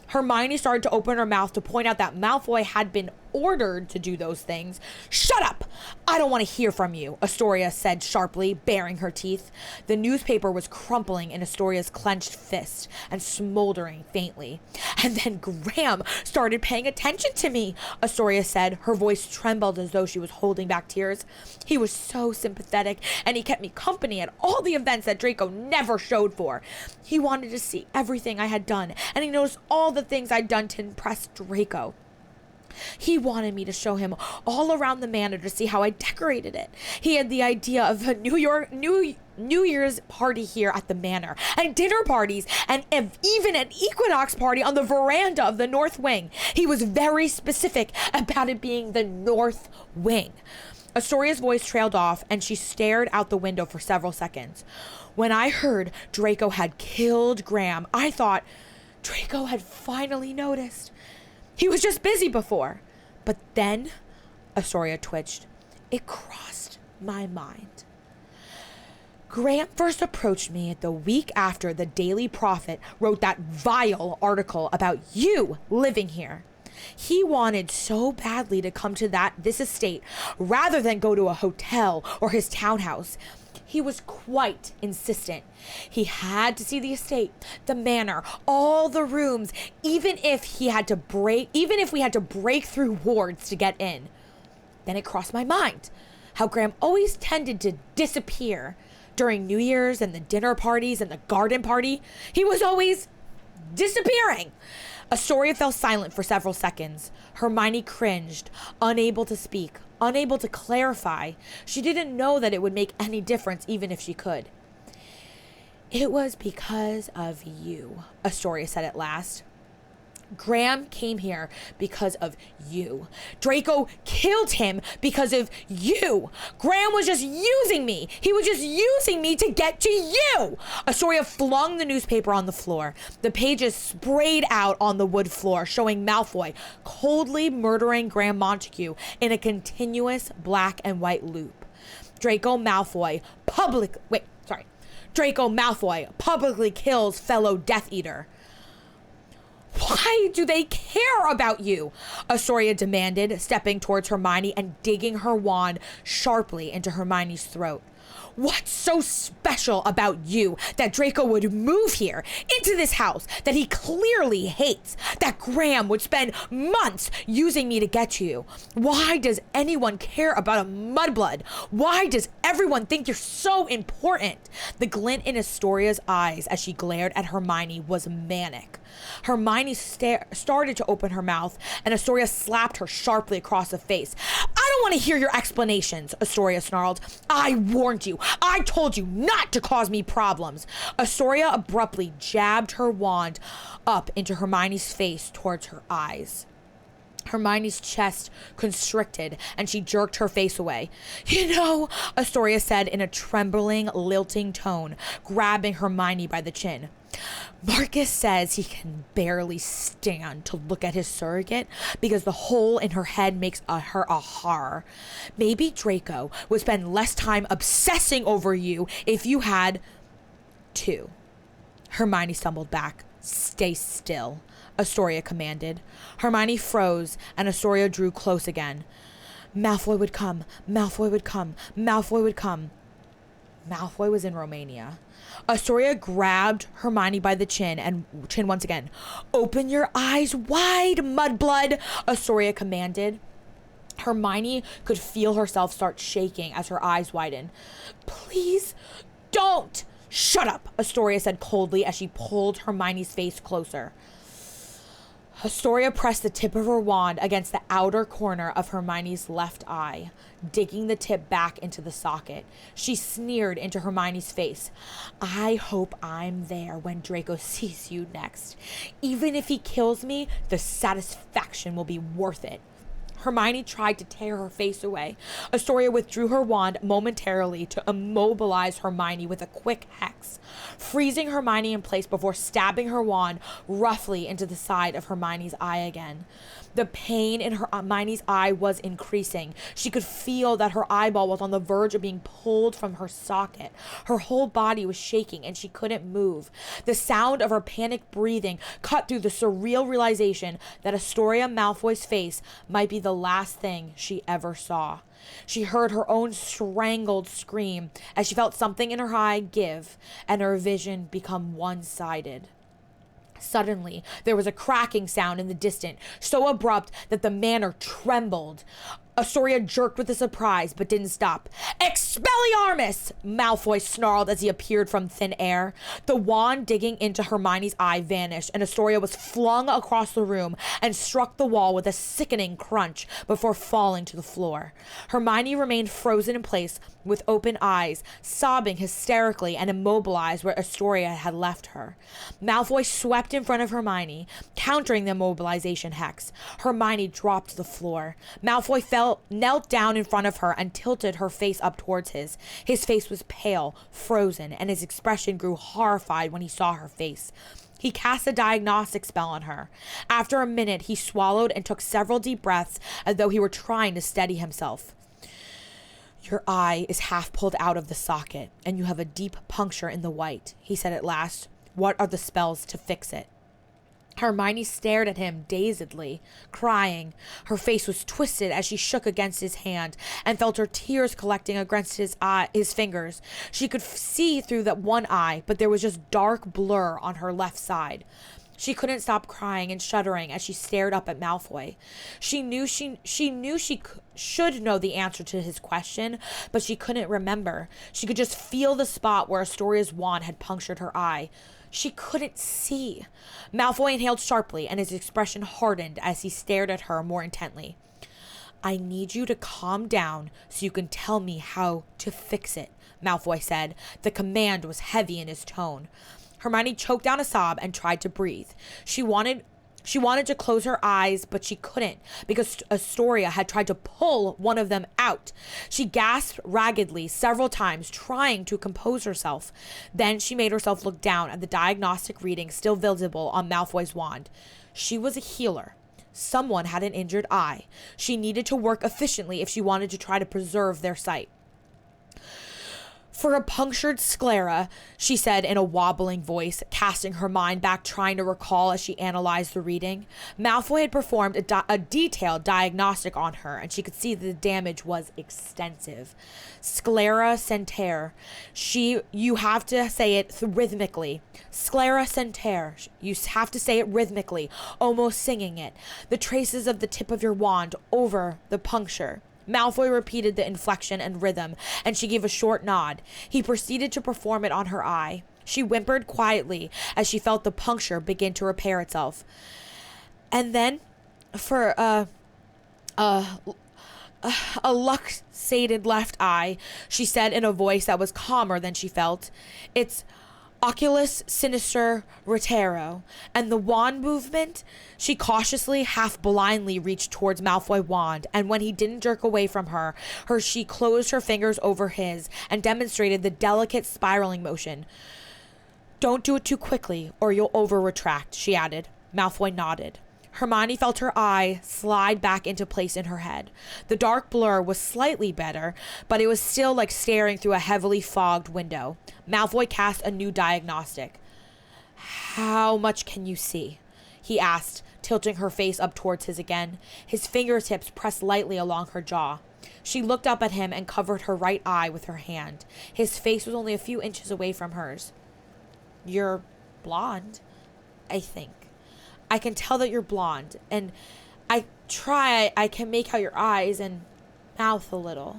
Hermione started to open her mouth to point out that Malfoy had been ordered to do those things. Shut up! I don't want to hear from you, Astoria said sharply, baring her teeth. The newspaper was crumpling in Astoria's clenched fist and smoldering faintly. And then Graham started paying attention to me, Astoria said. Her voice trembled as though she was holding back tears. He was so sympathetic, and he kept me company at all the events that Draco never showed for. He wanted to see everything I had done, and he noticed all the things I'd done to impress Draco. He wanted me to show him all around the manor to see how I decorated it. He had the idea of a New Year's party here at the manor, and dinner parties, and even an equinox party on the veranda of the North Wing. He was very specific about it being the North Wing. Astoria's voice trailed off, and she stared out the window for several seconds. When I heard Draco had killed Graham, I thought Draco had finally noticed. He was just busy before. But then, Astoria twitched, it crossed my mind. Graham first approached me the week after the Daily Prophet wrote that vile article about you living here. He wanted so badly to come to this estate rather than go to a hotel or his townhouse. He was quite insistent. He had to see the estate, the manor, all the rooms, even if we had to break through wards to get in. Then it crossed my mind how Graham always tended to disappear during New Year's and the dinner parties and the garden party. He was always disappearing. Astoria fell silent for several seconds. Hermione cringed, unable to speak, unable to clarify. She didn't know that it would make any difference even if she could. It was because of you, Astoria said at last. Graham came here because of you. Draco killed him because of you. Graham was just using me. He was just using me to get to you. Astoria flung the newspaper on the floor. The pages sprayed out on the wood floor, showing Malfoy coldly murdering Graham Montague in a continuous black and white loop. Draco Malfoy publicly kills fellow Death Eater. Why do they care about you? Astoria demanded, stepping towards Hermione and digging her wand sharply into Hermione's throat. What's so special about you that Draco would move here into this house that he clearly hates, that Graham would spend months using me to get to you? Why does anyone care about a mudblood? Why does everyone think you're so important? The glint in Astoria's eyes as she glared at Hermione was manic. Hermione started to open her mouth, and Astoria slapped her sharply across the face. I don't want to hear your explanations, Astoria snarled. I warned you. I told you not to cause me problems. Astoria abruptly jabbed her wand up into Hermione's face towards her eyes. Hermione's chest constricted, and she jerked her face away. You know, Astoria said in a trembling, lilting tone, grabbing Hermione by the chin. Marcus says he can barely stand to look at his surrogate because the hole in her head makes her a horror. Maybe Draco would spend less time obsessing over you if you had two. Hermione stumbled back. Stay still, Astoria commanded. Hermione froze, and Astoria drew close again. Malfoy would come. Malfoy would come. Malfoy would come. Malfoy was in Romania. Astoria grabbed Hermione by the chin once again. Open your eyes wide, mudblood, Astoria commanded. Hermione could feel herself start shaking as her eyes widened. Please don't. Shut up, Astoria said coldly as she pulled Hermione's face closer. Astoria pressed the tip of her wand against the outer corner of Hermione's left eye, digging the tip back into the socket. She sneered into Hermione's face. I hope I'm there when Draco sees you next. Even if he kills me, the satisfaction will be worth it. Hermione tried to tear her face away. Astoria withdrew her wand momentarily to immobilize Hermione with a quick hex, freezing Hermione in place before stabbing her wand roughly into the side of Hermione's eye again. The pain in Hermione's eye was increasing. She could feel that her eyeball was on the verge of being pulled from her socket. Her whole body was shaking and she couldn't move. The sound of her panicked breathing cut through the surreal realization that Astoria Malfoy's face might be the last thing she ever saw. She heard her own strangled scream as she felt something in her eye give and her vision become one-sided. Suddenly, there was a cracking sound in the distance, so abrupt that the manor trembled. Astoria jerked with a surprise, but didn't stop. "Expelliarmus!" Malfoy snarled as he appeared from thin air. The wand digging into Hermione's eye vanished, and Astoria was flung across the room and struck the wall with a sickening crunch before falling to the floor. Hermione remained frozen in place with open eyes, sobbing hysterically and immobilized where Astoria had left her. Malfoy swept in front of Hermione, countering the immobilization hex. Hermione dropped to the floor. Malfoy knelt down in front of her and tilted her face up towards his. His face was pale, frozen, and his expression grew horrified when he saw her face. He cast a diagnostic spell on her. After a minute, he swallowed and took several deep breaths as though he were trying to steady himself. "Your eye is half pulled out of the socket, and you have a deep puncture in the white," he said at last. "What are the spells to fix it?" Hermione stared at him dazedly, crying. Her face was twisted as she shook against his hand and felt her tears collecting against his fingers. She could see through that one eye, but there was just dark blur on her left side. She couldn't stop crying and shuddering as she stared up at Malfoy. She knew she should know the answer to his question, but she couldn't remember. She could just feel the spot where Astoria's wand had punctured her eye. She couldn't see. Malfoy inhaled sharply, and his expression hardened as he stared at her more intently. "I need you to calm down so you can tell me how to fix it," Malfoy said. The command was heavy in his tone. Hermione choked down a sob and tried to breathe. She wanted to close her eyes, but she couldn't because Astoria had tried to pull one of them out. She gasped raggedly several times, trying to compose herself. Then she made herself look down at the diagnostic reading still visible on Malfoy's wand. She was a healer. Someone had an injured eye. She needed to work efficiently if she wanted to try to preserve their sight. "For a punctured sclera," she said in a wobbling voice, casting her mind back trying to recall as she analyzed the reading. Malfoy had performed a detailed diagnostic on her, and she could see that the damage was extensive. "Sclera center." You have to say it rhythmically. "Sclera center." You have to say it rhythmically, almost singing it. "The traces of the tip of your wand over the puncture." Malfoy repeated the inflection and rhythm, and she gave a short nod. He proceeded to perform it on her eye. She whimpered quietly as she felt the puncture begin to repair itself. "And then, for a luxated left eye," she said in a voice that was calmer than she felt, "it's Oculus Sinister Retero." And the wand movement, she cautiously, half blindly reached towards Malfoy's wand, and when he didn't jerk away from her, she closed her fingers over his and demonstrated the delicate spiraling motion. "Don't do it too quickly, or you'll over-retract," she added. Malfoy nodded. Hermione felt her eye slide back into place in her head. The dark blur was slightly better, but it was still like staring through a heavily fogged window. Malfoy cast a new diagnostic. "How much can you see?" he asked, tilting her face up towards his again. His fingertips pressed lightly along her jaw. She looked up at him and covered her right eye with her hand. His face was only a few inches away from hers. "You're blonde, I think. I can tell that you're blonde, and I can make out your eyes and mouth a little."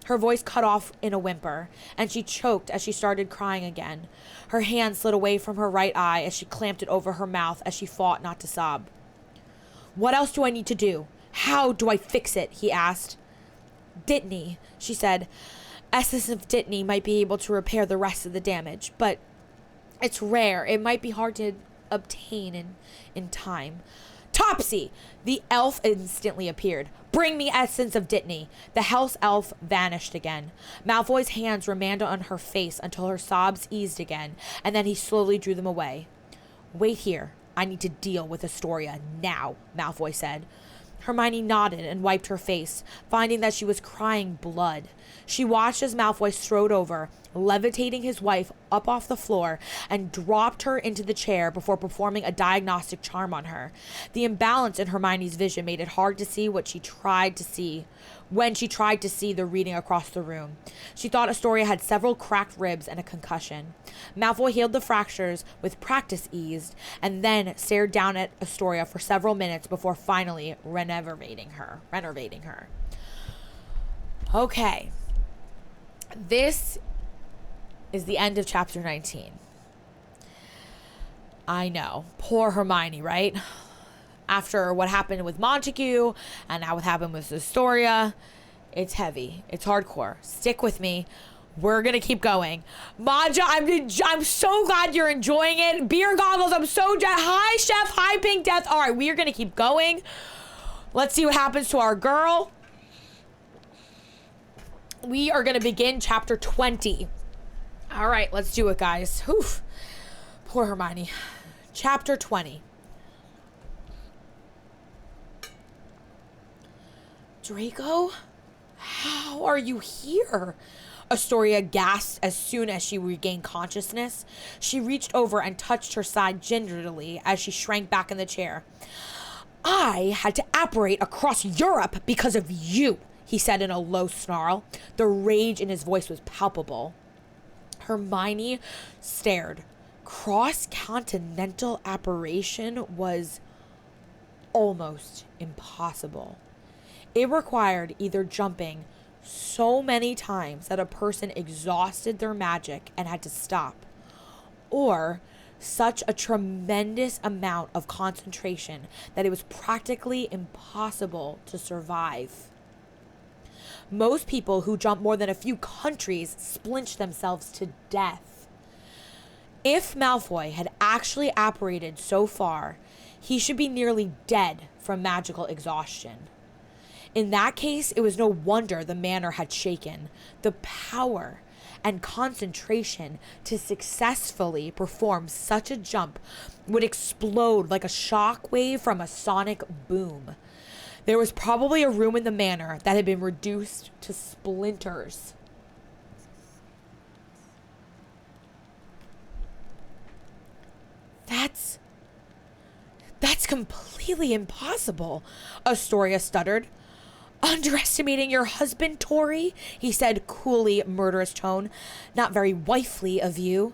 Her voice cut off in a whimper, and she choked as she started crying again. Her hand slid away from her right eye as she clamped it over her mouth as she fought not to sob. "What else do I need to do? How do I fix it?" he asked. "Dittany," she said. "Essence of Dittany might be able to repair the rest of the damage, but it's rare. It might be hard to obtain in time. Topsy! The elf instantly appeared. Bring me essence of Dittany. The house elf vanished again. Malfoy's hands remained on her face until her sobs eased again, and then he slowly drew them away. Wait here. I need to deal with Astoria now, Malfoy said. Hermione nodded and wiped her face, finding that she was crying blood. She watched as Malfoy strode over, levitating his wife up off the floor, and dropped her into the chair before performing a diagnostic charm on her. The imbalance in Hermione's vision made it hard to see what she tried to see when she tried to see the reading across the room. She thought Astoria had several cracked ribs and a concussion. Malfoy healed the fractures with practice eased, and then stared down at Astoria for several minutes before finally renovating her. Okay. This is the end of chapter 19. I know. Poor Hermione, right? After what happened with Montague and now what happened with Astoria, it's heavy. It's hardcore. Stick with me. We're going to keep going. Maja, I'm so glad you're enjoying it. Beer goggles, I'm so... Hi, Chef. Hi, Pink Death. All right, we are going to keep going. Let's see what happens to our girl. We are going to begin chapter 20. All right, let's do it, guys. Whew. Poor Hermione. Chapter 20. Draco? How are you here? Astoria gasped as soon as she regained consciousness. She reached over and touched her side gingerly as she shrank back in the chair. I had to apparate across Europe because of you, he said in a low snarl. The rage in his voice was palpable. Hermione stared. Cross-continental apparition was almost impossible. It required either jumping so many times that a person exhausted their magic and had to stop, or such a tremendous amount of concentration that it was practically impossible to survive. Most people who jump more than a few countries splinch themselves to death. If Malfoy had actually apparated so far, he should be nearly dead from magical exhaustion. In that case, it was no wonder the manor had shaken. The power and concentration to successfully perform such a jump would explode like a shock wave from a sonic boom. There was probably a room in the manor that had been reduced to splinters. That's completely impossible, Astoria stuttered. Underestimating your husband, Tori? He said, coolly, murderous tone. Not very wifely of you.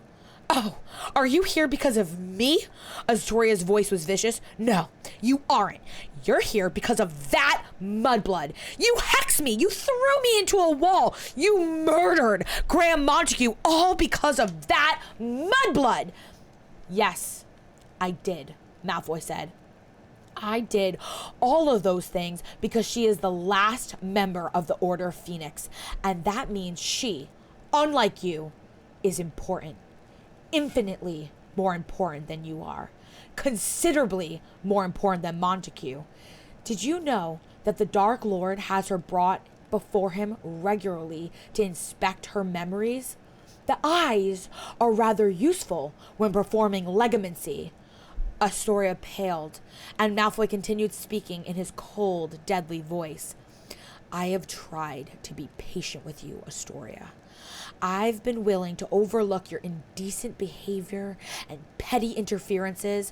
Oh, are you here because of me? Astoria's voice was vicious. No, you aren't. You're here because of that mudblood. You hexed me. You threw me into a wall. You murdered Graham Montague, all because of that mudblood. Yes, I did, Malfoy said. I did all of those things because she is the last member of the Order of Phoenix, and that means she, unlike you, is important. Infinitely more important than you are. Considerably more important than Montague. Did you know that the Dark Lord has her brought before him regularly to inspect her memories? The eyes are rather useful when performing legamancy. Astoria paled, and Malfoy continued speaking in his cold, deadly voice. I have tried to be patient with you, Astoria. I've been willing to overlook your indecent behavior and petty interferences,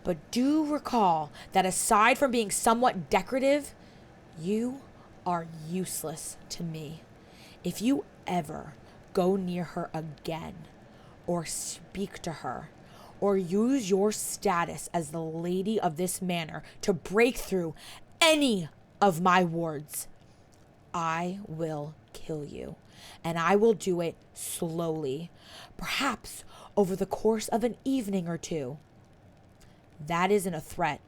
but do recall that aside from being somewhat decorative, you are useless to me. If you ever go near her again, or speak to her, or use your status as the lady of this manor to break through any of my wards, I will kill you, and I will do it slowly, perhaps over the course of an evening or two. That isn't a threat.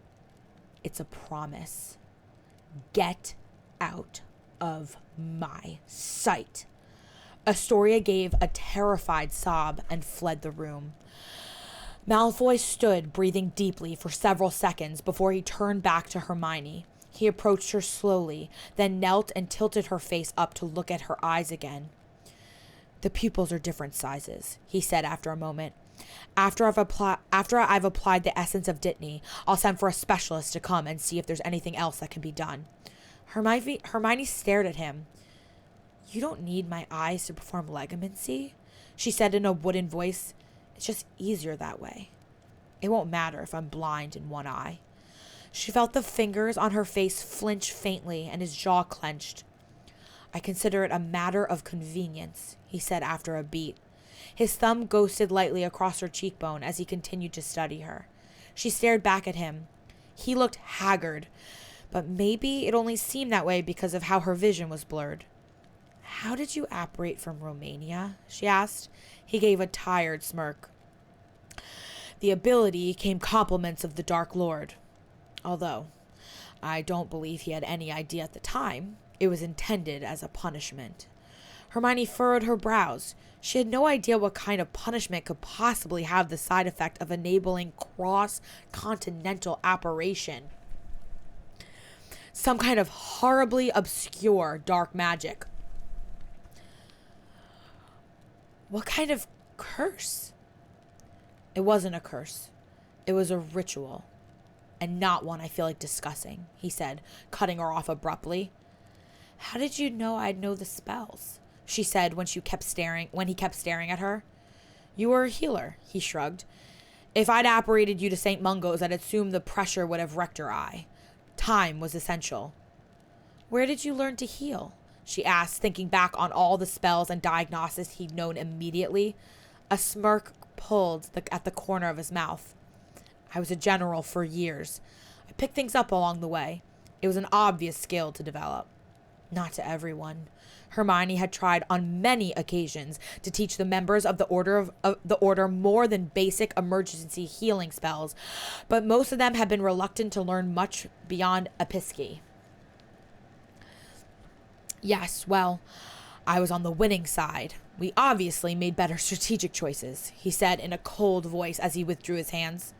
It's a promise. Get out of my sight. Astoria gave a terrified sob and fled the room. Malfoy stood, breathing deeply for several seconds before he turned back to Hermione. He approached her slowly, then knelt and tilted her face up to look at her eyes again. The pupils are different sizes, he said after a moment. After I've applied the essence of Dittany, I'll send for a specialist to come and see if there's anything else that can be done. Hermione stared at him. You don't need my eyes to perform legamancy, she said in a wooden voice. It's just easier that way. It won't matter if I'm blind in one eye. She felt the fingers on her face flinch faintly and his jaw clenched. I consider it a matter of convenience, he said after a beat. His thumb ghosted lightly across her cheekbone as he continued to study her. She stared back at him. He looked haggard, but maybe it only seemed that way because of how her vision was blurred. How did you apparate from Romania? She asked. He gave a tired smirk. The ability came compliments of the Dark Lord. Although, I don't believe he had any idea at the time. It was intended as a punishment. Hermione furrowed her brows. She had no idea what kind of punishment could possibly have the side effect of enabling cross-continental apparition. Some kind of horribly obscure dark magic. What kind of curse? It wasn't a curse. It was a ritual. And not one I feel like discussing, he said, cutting her off abruptly. How did you know I'd know the spells? She said when he kept staring at her. You were a healer, he shrugged. If I'd apparated you to St. Mungo's, I'd assume the pressure would have wrecked your eye. Time was essential. Where did you learn to heal? She asked, thinking back on all the spells and diagnosis he'd known immediately. A smirk pulled at the corner of his mouth. I was a general for years. I picked things up along the way. It was an obvious skill to develop. Not to everyone. Hermione had tried on many occasions to teach the members of the order more than basic emergency healing spells, but most of them had been reluctant to learn much beyond Episci. Yes, well, I was on the winning side. We obviously made better strategic choices, he said in a cold voice as he withdrew his hands.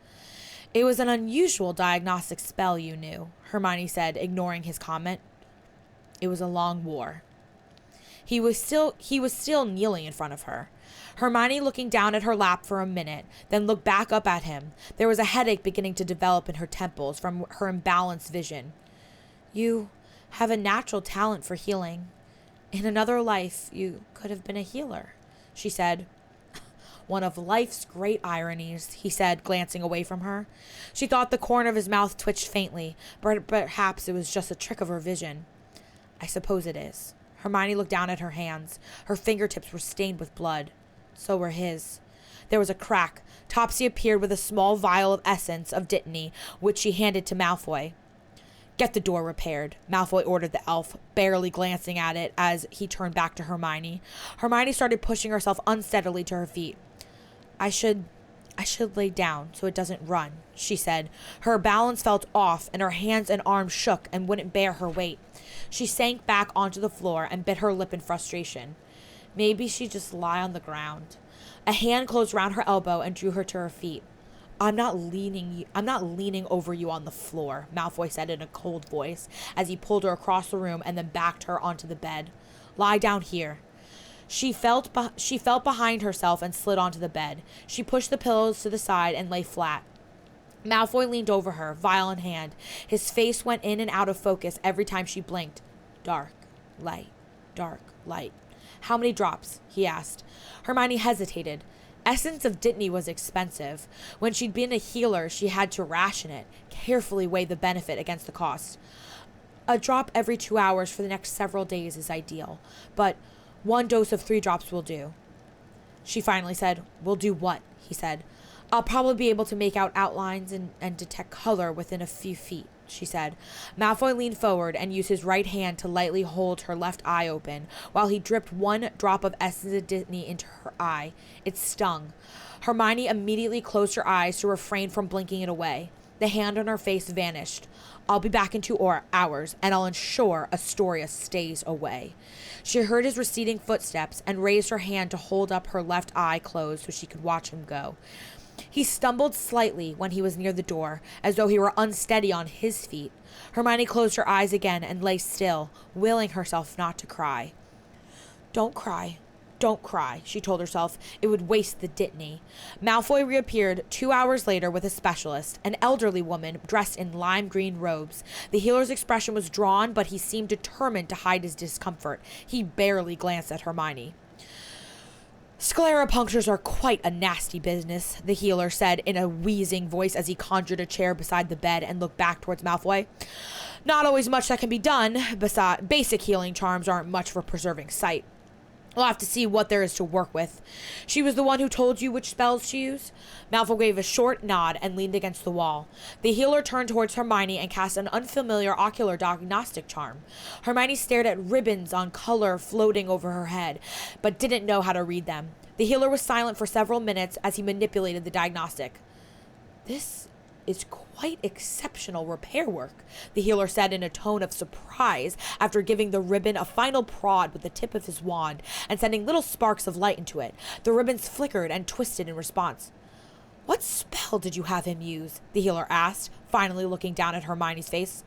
It was an unusual diagnostic spell, you knew, Hermione said, ignoring his comment. It was a long war. He was still kneeling in front of her. Hermione looking down at her lap for a minute, then looked back up at him. There was a headache beginning to develop in her temples from her imbalanced vision. You have a natural talent for healing. In another life, you could have been a healer, she said. One of life's great ironies, he said, glancing away from her. She thought the corner of his mouth twitched faintly, but perhaps it was just a trick of her vision. I suppose it is. Hermione looked down at her hands. Her fingertips were stained with blood. So were his. There was a crack. Topsy appeared with a small vial of essence of Dittany, which she handed to Malfoy. Get the door repaired, Malfoy ordered the elf, barely glancing at it as he turned back to Hermione. Hermione started pushing herself unsteadily to her feet. I should lay down so it doesn't run, she said. Her balance felt off, and her hands and arms shook and wouldn't bear her weight. She sank back onto the floor and bit her lip in frustration. Maybe she'd just lie on the ground. A hand closed round her elbow and drew her to her feet. I'm not leaning over you on the floor, Malfoy said in a cold voice as he pulled her across the room and then backed her onto the bed. Lie down here. She felt behind herself and slid onto the bed. She pushed the pillows to the side and lay flat. Malfoy leaned over her, vial in hand. His face went in and out of focus every time she blinked. Dark, light, dark, light. How many drops? He asked. Hermione hesitated. Essence of Dittany was expensive. When she'd been a healer, she had to ration it, carefully weigh the benefit against the cost. A drop every 2 hours for the next several days is ideal, but 1 dose of 3 drops will do. She finally said, Will do what? He said. I'll probably be able to make out outlines and detect color within a few feet, she said. Malfoy leaned forward and used his right hand to lightly hold her left eye open while he dripped 1 drop of essence of Dittany into her eye. It stung. Hermione immediately closed her eyes to refrain from blinking it away. The hand on her face vanished. I'll be back in 2 hours, and I'll ensure Astoria stays away. She heard his receding footsteps and raised her hand to hold up her left eye closed so she could watch him go. He stumbled slightly when he was near the door, as though he were unsteady on his feet. Hermione closed her eyes again and lay still, willing herself not to cry. Don't cry. Don't cry, she told herself. It would waste the Dittany. Malfoy reappeared 2 hours later with a specialist, an elderly woman dressed in lime green robes. The healer's expression was drawn, but he seemed determined to hide his discomfort. He barely glanced at Hermione. Sclera punctures are quite a nasty business, the healer said in a wheezing voice as he conjured a chair beside the bed and looked back towards Malfoy. Not always much that can be done. Besides, basic healing charms aren't much for preserving sight. We'll have to see what there is to work with. She was the one who told you which spells to use? Malfoy gave a short nod and leaned against the wall. The healer turned towards Hermione and cast an unfamiliar ocular diagnostic charm. Hermione stared at ribbons on color floating over her head, but didn't know how to read them. The healer was silent for several minutes as he manipulated the diagnostic. This is quite exceptional repair work, the healer said in a tone of surprise after giving the ribbon a final prod with the tip of his wand and sending little sparks of light into it. The ribbons flickered and twisted in response. What spell did you have him use? The healer asked, finally looking down at Hermione's face.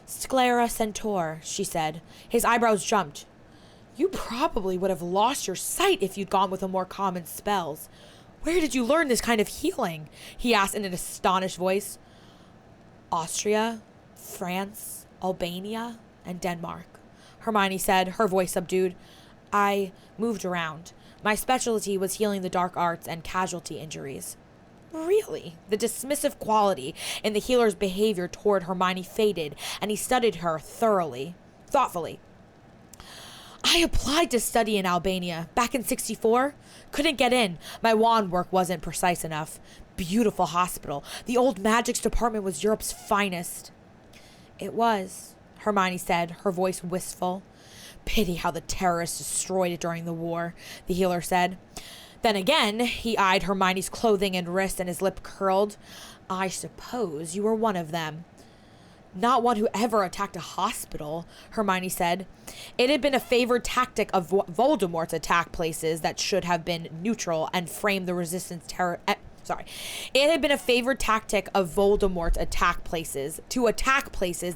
Sclera Centaur, she said. His eyebrows jumped. You probably would have lost your sight if you'd gone with a more common spells. Where did you learn this kind of healing? He asked in an astonished voice. Austria, France, Albania, and Denmark, Hermione said, her voice subdued. I moved around. My specialty was healing the dark arts and casualty injuries. Really? The dismissive quality in the healer's behavior toward Hermione faded, and he studied her thoughtfully. I applied to study in Albania back in '64. Couldn't get in. My wand work wasn't precise enough. Beautiful hospital. The old magics department was Europe's finest. It was, Hermione said, her voice wistful. Pity how the terrorists destroyed it during the war, the healer said. Then again, he eyed Hermione's clothing and wrist, and his lip curled. I suppose you were one of them. Not one who ever attacked a hospital, Hermione said. It had been a favored tactic of Voldemort's attack places that should have been neutral and frame the resistance It had been a favored tactic of Voldemort's attack places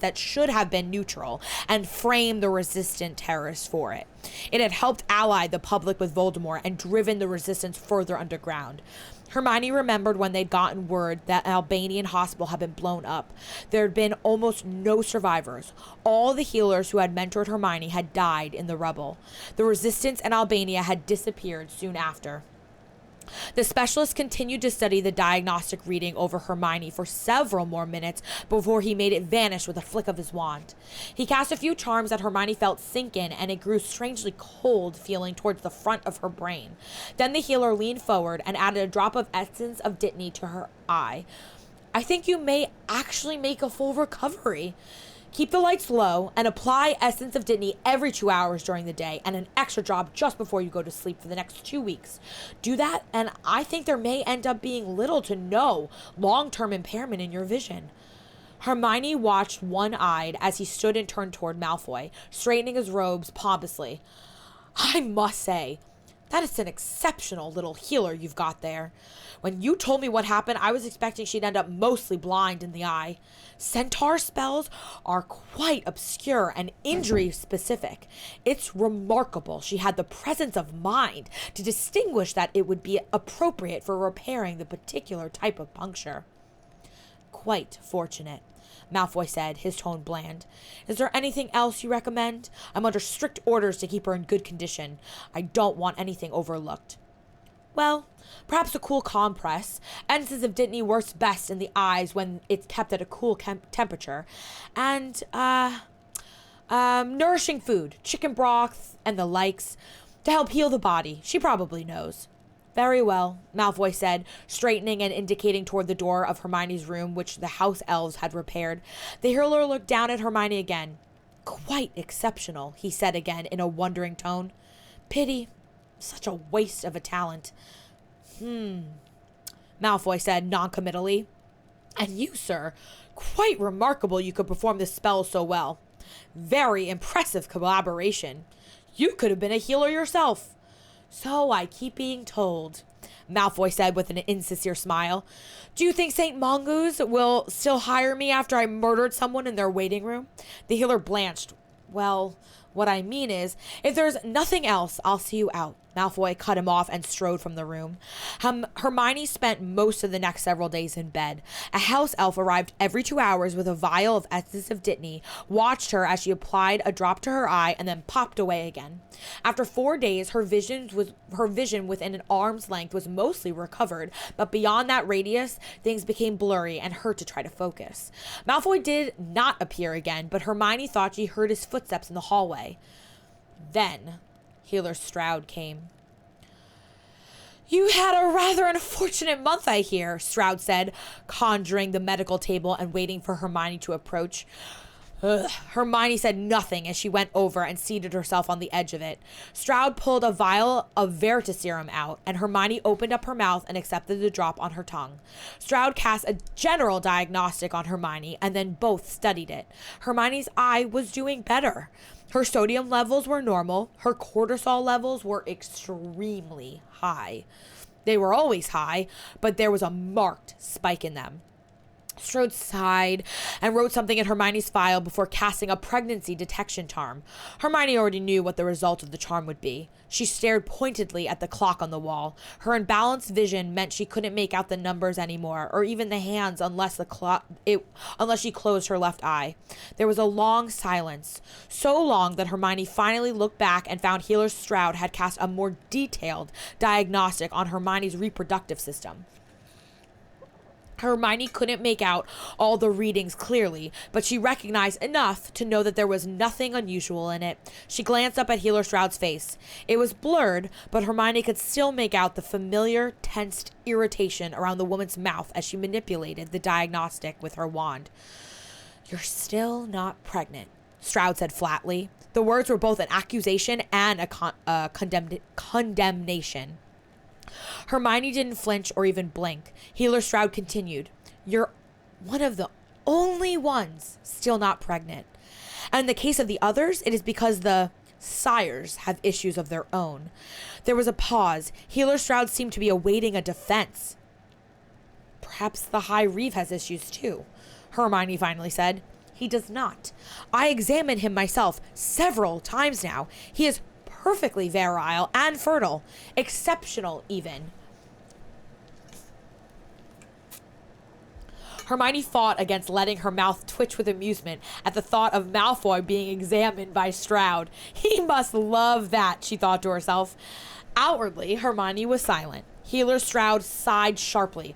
that should have been neutral and frame the resistant terrorists for it. It had helped ally the public with Voldemort and driven the resistance further underground. Hermione remembered when they'd gotten word that an Albanian hospital had been blown up. There had been almost no survivors. All the healers who had mentored Hermione had died in the rubble. The resistance in Albania had disappeared soon after. The specialist continued to study the diagnostic reading over Hermione for several more minutes before he made it vanish with a flick of his wand. He cast a few charms that Hermione felt sink in, and it grew strangely cold feeling towards the front of her brain. Then the healer leaned forward and added a drop of essence of Dittany to her eye. I think you may actually make a full recovery. Keep the lights low and apply essence of Dittany every 2 hours during the day and an extra drop just before you go to sleep for the next 2 weeks. Do that, and I think there may end up being little to no long-term impairment in your vision. Hermione watched one-eyed as he stood and turned toward Malfoy, straightening his robes pompously. I must say, that is an exceptional little healer you've got there. When you told me what happened, I was expecting she'd end up mostly blind in the eye. Centaur spells are quite obscure and injury-specific. It's remarkable she had the presence of mind to distinguish that it would be appropriate for repairing the particular type of puncture. Quite fortunate, Malfoy said, his tone bland. Is there anything else you recommend? I'm under strict orders to keep her in good condition. I don't want anything overlooked. Well, perhaps a cool compress. Essence of Dittany works best in the eyes when it's kept at a cool temperature. And, nourishing food, chicken broth and the likes, to help heal the body. She probably knows. Very well, Malfoy said, straightening and indicating toward the door of Hermione's room, which the house elves had repaired. The healer looked down at Hermione again. Quite exceptional, he said again in a wondering tone. Pity. Such a waste of a talent. Malfoy said noncommittally. And you, sir, quite remarkable you could perform this spell so well. Very impressive collaboration. You could have been a healer yourself. So I keep being told. Malfoy said with an insincere smile. Do you think St. Mongoose will still hire me after I murdered someone in their waiting room? The healer blanched. Well, what I mean is, if there's nothing else, I'll see you out. Malfoy cut him off and strode from the room. Hermione spent most of the next several days in bed. A house elf arrived every 2 hours with a vial of essence of Dittany, watched her as she applied a drop to her eye, and then popped away again. After 4 days, her vision within an arm's length was mostly recovered, but beyond that radius, things became blurry and hurt to try to focus. Malfoy did not appear again, but Hermione thought she heard his footsteps in the hallway. Then Healer Stroud came. You had a rather unfortunate month, I hear, Stroud said, conjuring the medical table and waiting for Hermione to approach. Hermione said nothing as she went over and seated herself on the edge of it. Stroud pulled a vial of Veritaserum out, and Hermione opened up her mouth and accepted the drop on her tongue. Stroud cast a general diagnostic on Hermione, and then both studied it. Hermione's eye was doing better. Her sodium levels were normal. Her cortisol levels were extremely high. They were always high, but there was a marked spike in them. Stroud sighed and wrote something in Hermione's file before casting a pregnancy detection charm. Hermione already knew what the result of the charm would be. She stared pointedly at the clock on the wall. Her imbalanced vision meant she couldn't make out the numbers anymore, or even the hands unless she closed her left eye. There was a long silence, so long that Hermione finally looked back and found Healer Stroud had cast a more detailed diagnostic on Hermione's reproductive system. Hermione couldn't make out all the readings clearly, but she recognized enough to know that there was nothing unusual in it. She glanced up at Healer Stroud's face. It was blurred, but Hermione could still make out the familiar, tensed irritation around the woman's mouth as she manipulated the diagnostic with her wand. You're still not pregnant, Stroud said flatly. The words were both an accusation and a condemnation. Hermione didn't flinch or even blink. Healer Stroud continued. You're one of the only ones still not pregnant. And in the case of the others, it is because the sires have issues of their own. There was a pause. Healer Stroud seemed to be awaiting a defense. Perhaps the High Reeve has issues too, Hermione finally said. He does not. I examined him myself several times now. He is perfectly virile and fertile. Exceptional, even. Hermione fought against letting her mouth twitch with amusement at the thought of Malfoy being examined by Stroud. He must love that, she thought to herself. Outwardly, Hermione was silent. Healer Stroud sighed sharply.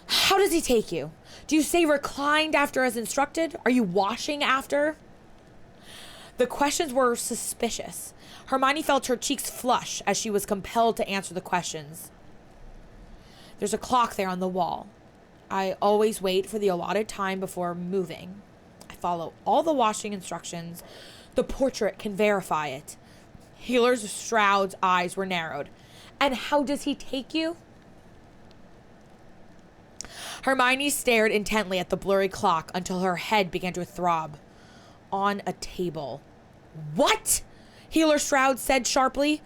How does he take you? Do you stay reclined after as instructed? Are you washing after? The questions were suspicious. Hermione felt her cheeks flush as she was compelled to answer the questions. There's a clock there on the wall. I always wait for the allotted time before moving. I follow all the washing instructions. The portrait can verify it. Healer Stroud's eyes were narrowed. And how does he take you? Hermione stared intently at the blurry clock until her head began to throb. On a table. What? Healer Stroud said sharply.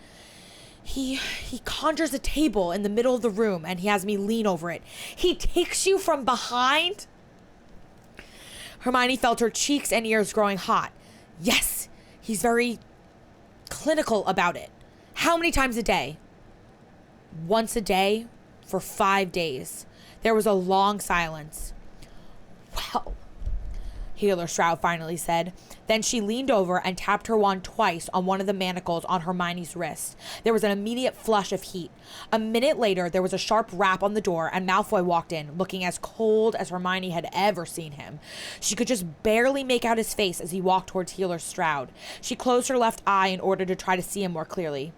He conjures a table in the middle of the room and he has me lean over it. He takes you from behind? Hermione felt her cheeks and ears growing hot. Yes, he's very clinical about it. How many times a day? Once a day for 5 days. There was a long silence. Well, Healer Stroud finally said. Then she leaned over and tapped her wand twice on one of the manacles on Hermione's wrist. There was an immediate flush of heat. A minute later, there was a sharp rap on the door and Malfoy walked in, looking as cold as Hermione had ever seen him. She could just barely make out his face as he walked towards Healer Stroud. She closed her left eye in order to try to see him more clearly.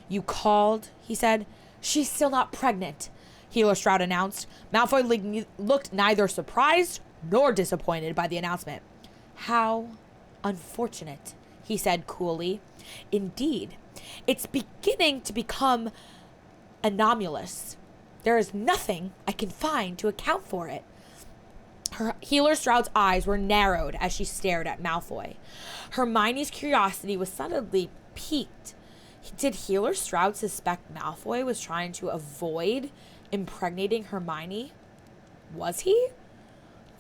You called, he said. She's still not pregnant, Healer Stroud announced. Malfoy looked neither surprised nor disappointed by the announcement. How unfortunate, he said coolly. Indeed, it's beginning to become anomalous. There is nothing I can find to account for it. Healer Stroud's eyes were narrowed as she stared at Malfoy. Hermione's curiosity was suddenly piqued. Did Healer Stroud suspect Malfoy was trying to avoid impregnating Hermione? Was he?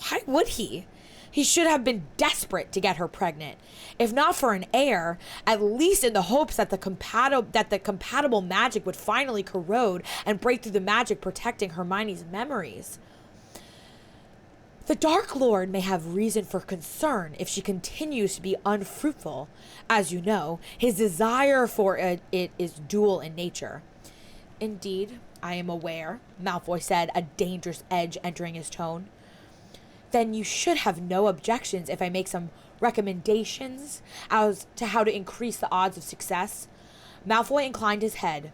Why would he? He should have been desperate to get her pregnant. If not for an heir, at least in the hopes that the compatible magic would finally corrode and break through the magic protecting Hermione's memories. The Dark Lord may have reason for concern if she continues to be unfruitful. As you know, his desire for it is dual in nature. Indeed, I am aware, Malfoy said, a dangerous edge entering his tone. Then you should have no objections if I make some recommendations as to how to increase the odds of success. Malfoy inclined his head.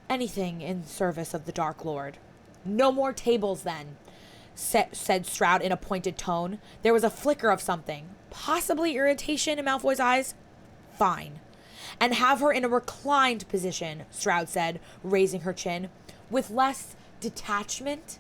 Anything in service of the Dark Lord. No more tables, then, said Stroud in a pointed tone. There was a flicker of something, possibly irritation in Malfoy's eyes. Fine. And have her in a reclined position, Stroud said, raising her chin, with less detachment.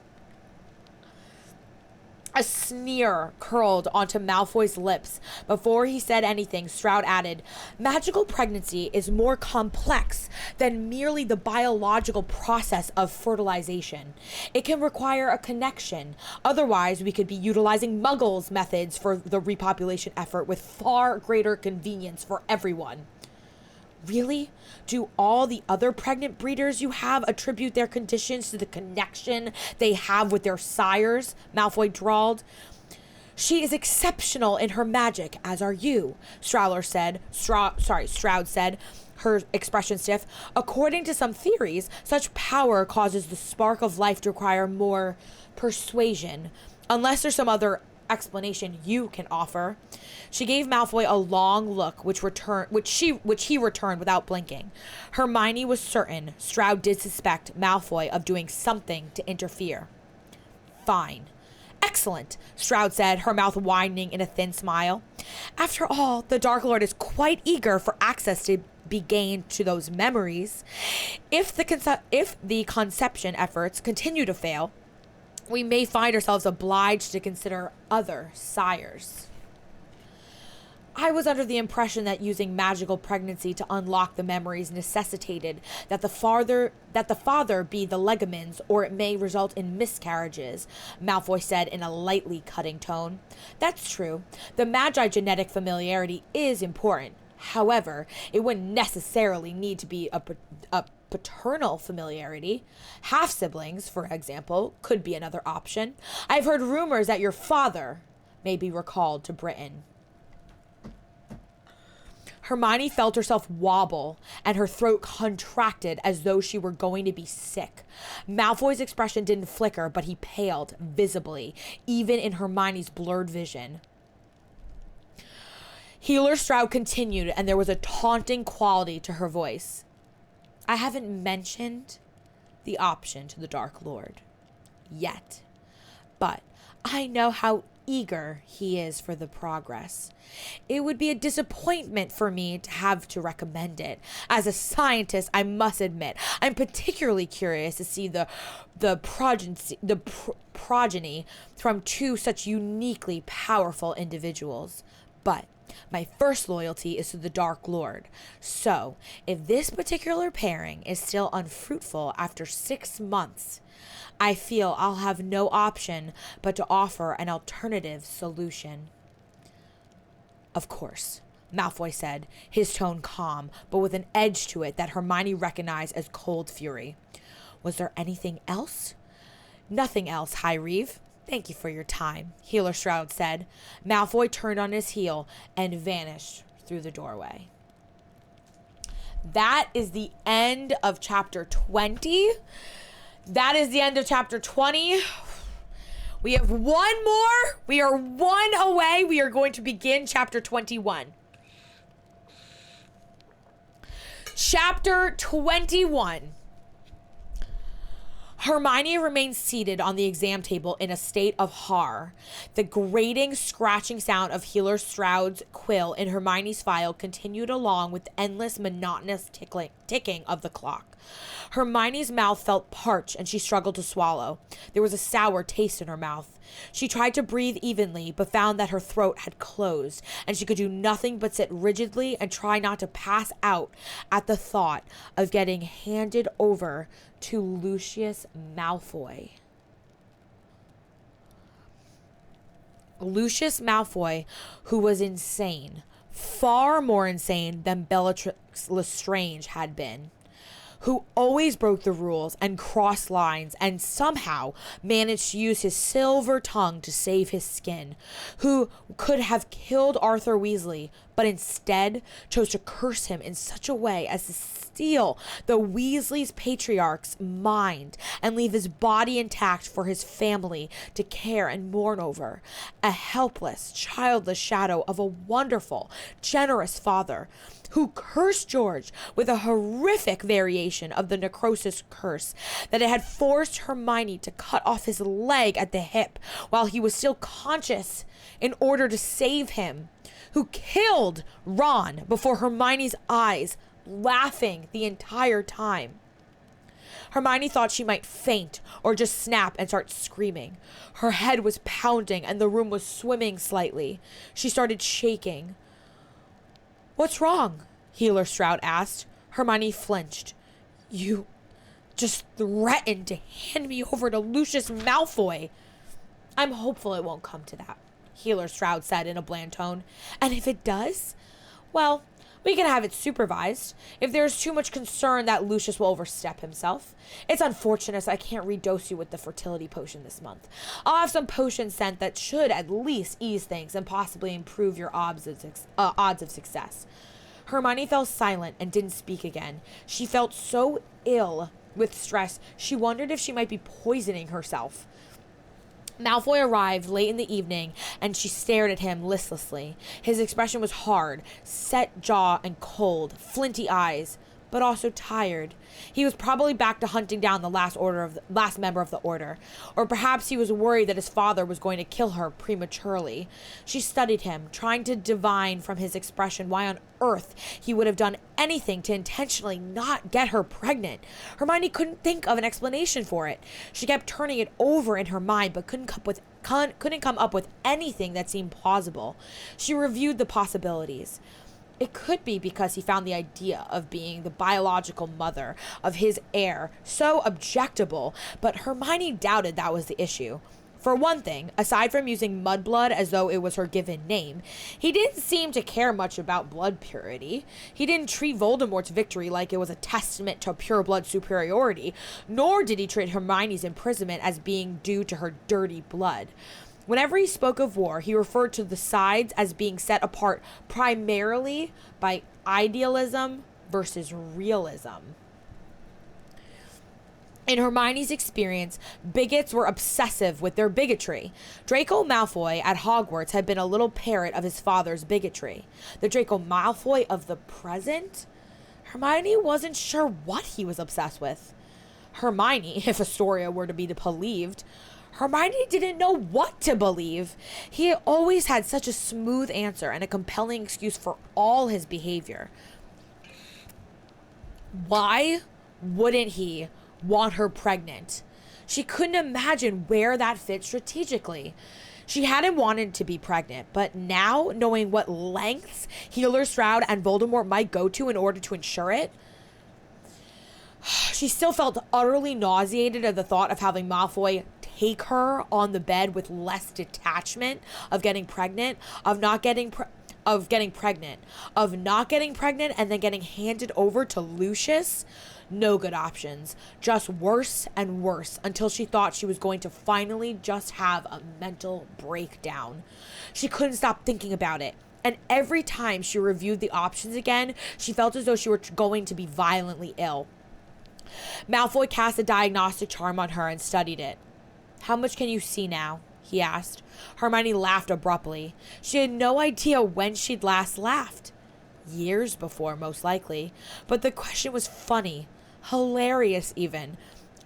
A sneer curled onto Malfoy's lips. Before he said anything, Stroud added, magical pregnancy is more complex than merely the biological process of fertilization. It can require a connection. Otherwise, we could be utilizing Muggles' methods for the repopulation effort with far greater convenience for everyone. Really? Do all the other pregnant breeders you have attribute their conditions to the connection they have with their sires? Malfoy drawled. She is exceptional in her magic, as are you, Stroud said, her expression stiff. According to some theories, such power causes the spark of life to require more persuasion, unless there's some other explanation you can offer. She gave Malfoy a long look, which he returned without blinking. Hermione was certain Stroud did suspect Malfoy of doing something to interfere. Fine. Excellent, Stroud said, her mouth widening in a thin smile. After all, the Dark Lord is quite eager for access to be gained to those memories. If the conception efforts continue to fail, we may find ourselves obliged to consider other sires. I was under the impression that using magical pregnancy to unlock the memories necessitated that the father be the legamins, or it may result in miscarriages, Malfoy said in a lightly cutting tone. That's true. The Magi genetic familiarity is important. However, it wouldn't necessarily need to be a paternal familiarity. Half-siblings, for example, could be another option. I've heard rumors that your father may be recalled to Britain. Hermione felt herself wobble, and her throat contracted as though she were going to be sick. Malfoy's expression didn't flicker, but he paled visibly, even in Hermione's blurred vision. Healer Stroud continued, and there was a taunting quality to her voice. I haven't mentioned the option to the Dark Lord yet, but I know how eager he is for the progress. It would be a disappointment for me to have to recommend it. As a scientist, I must admit, I'm particularly curious to see the progeny from two such uniquely powerful individuals. But my first loyalty is to the Dark Lord. So, if this particular pairing is still unfruitful after 6 months, I feel I'll have no option but to offer an alternative solution. Of course, Malfoy said, his tone calm, but with an edge to it that Hermione recognized as cold fury. Was there anything else? Nothing else, High Reeve. Thank you for your time, Healer Stroud said. Malfoy turned on his heel and vanished through the doorway. That is the end of chapter 20. That is the end of chapter 20. We have one more. We are one away. We are going to begin chapter 21. Chapter 21. Hermione remained seated on the exam table in a state of horror. The grating, scratching sound of Healer Stroud's quill in Hermione's file continued along with the endless, monotonous ticking of the clock. Hermione's mouth felt parched and she struggled to swallow. There was a sour taste in her mouth. She tried to breathe evenly, but found that her throat had closed, and she could do nothing but sit rigidly and try not to pass out at the thought of getting handed over to Lucius Malfoy. Lucius Malfoy, who was insane, far more insane than Bellatrix Lestrange had been, who always broke the rules and crossed lines and somehow managed to use his silver tongue to save his skin, who could have killed Arthur Weasley, but instead chose to curse him in such a way as to steal the Weasley's patriarch's mind and leave his body intact for his family to care and mourn over. A helpless, childless shadow of a wonderful, generous father who cursed George with a horrific variation of the necrosis curse that it had forced Hermione to cut off his leg at the hip while he was still conscious in order to save him, who killed Ron before Hermione's eyes, laughing the entire time. Hermione thought she might faint or just snap and start screaming. Her head was pounding and the room was swimming slightly. She started shaking. "What's wrong?" Healer Stroud asked. Hermione flinched. "You just threatened to hand me over to Lucius Malfoy." "I'm hopeful it won't come to that," Healer Stroud said in a bland tone. "And if it does, well, we can have it supervised if there's too much concern that Lucius will overstep himself. It's unfortunate I can't redose you with the fertility potion this month. I'll have some potions sent that should at least ease things and possibly improve your odds of success." Hermione fell silent and didn't speak again. She felt so ill with stress, she wondered if she might be poisoning herself. Malfoy arrived late in the evening, and she stared at him listlessly. His expression was hard, set jaw and cold, flinty eyes, but also tired. He was probably back to hunting down the last member of the order, or perhaps he was worried that his father was going to kill her prematurely. She studied him, trying to divine from his expression why on earth he would have done anything to intentionally not get her pregnant. Hermione couldn't think of an explanation for it. She kept turning it over in her mind, but couldn't come up with anything that seemed plausible. She reviewed the possibilities. It could be because he found the idea of being the biological mother of his heir so objectable, but Hermione doubted that was the issue. For one thing, aside from using Mudblood as though it was her given name, he didn't seem to care much about blood purity. He didn't treat Voldemort's victory like it was a testament to pure blood superiority, nor did he treat Hermione's imprisonment as being due to her dirty blood. Whenever he spoke of war, he referred to the sides as being set apart primarily by idealism versus realism. In Hermione's experience, bigots were obsessive with their bigotry. Draco Malfoy at Hogwarts had been a little parrot of his father's bigotry. The Draco Malfoy of the present? Hermione wasn't sure what he was obsessed with. Hermione, if Astoria were to be believed, Hermione didn't know what to believe. He always had such a smooth answer and a compelling excuse for all his behavior. Why wouldn't he want her pregnant? She couldn't imagine where that fit strategically. She hadn't wanted to be pregnant, but now, knowing what lengths Healer Stroud and Voldemort might go to in order to ensure it, she still felt utterly nauseated at the thought of having Malfoy take her on the bed with less detachment of getting pregnant, of not getting pregnant, and then getting handed over to Lucius. No good options, just worse and worse, until she thought she was going to finally just have a mental breakdown. She couldn't stop thinking about it, and every time she reviewed the options again, she felt as though she were going to be violently ill. Malfoy cast a diagnostic charm on her and studied it. "How much can you see now?" he asked. Hermione laughed abruptly. She had no idea when she'd last laughed. Years before, most likely. But the question was funny, hilarious even.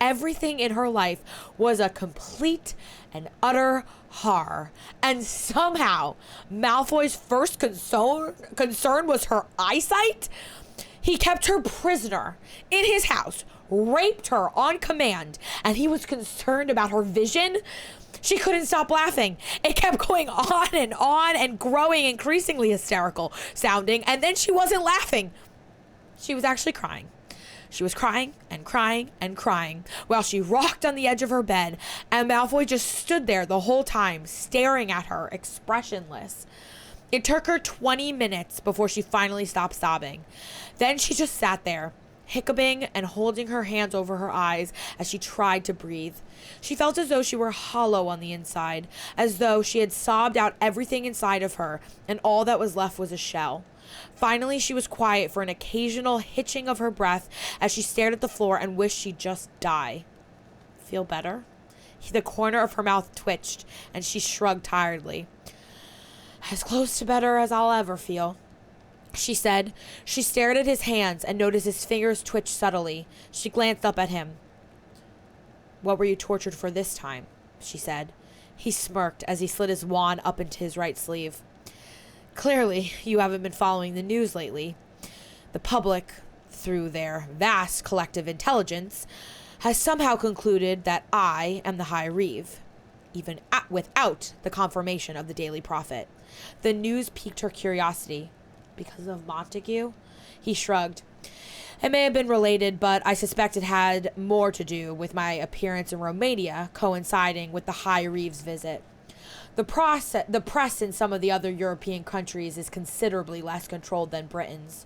Everything in her life was a complete and utter horror. And somehow, Malfoy's first concern was her eyesight. He kept her prisoner in his house, raped her on command, and he was concerned about her vision. She couldn't stop laughing. It kept going on and growing, increasingly hysterical sounding, and then she wasn't laughing. She was actually crying. She was crying and crying and crying while she rocked on the edge of her bed, and Malfoy just stood there the whole time, staring at her, expressionless. It took her 20 minutes before she finally stopped sobbing. Then she just sat there, hiccuping and holding her hands over her eyes as she tried to breathe. She felt as though she were hollow on the inside, as though she had sobbed out everything inside of her, and all that was left was a shell. Finally, she was quiet for an occasional hitching of her breath as she stared at the floor and wished she'd just die. Feel better? The corner of her mouth twitched, and she shrugged tiredly. As close to better as I'll ever feel, she said. She stared at his hands and noticed his fingers twitch subtly. She glanced up at him. What were you tortured for this time? She said. He smirked as he slid his wand up into his right sleeve. Clearly, you haven't been following the news lately. The public, through their vast collective intelligence, has somehow concluded that I am the High Reeve, even without the confirmation of the Daily Prophet. The news piqued her curiosity. Because of Montague? He shrugged. It may have been related, but I suspect it had more to do with my appearance in Romania coinciding with the High Reeve's visit. The press in some of the other European countries is considerably less controlled than Britain's.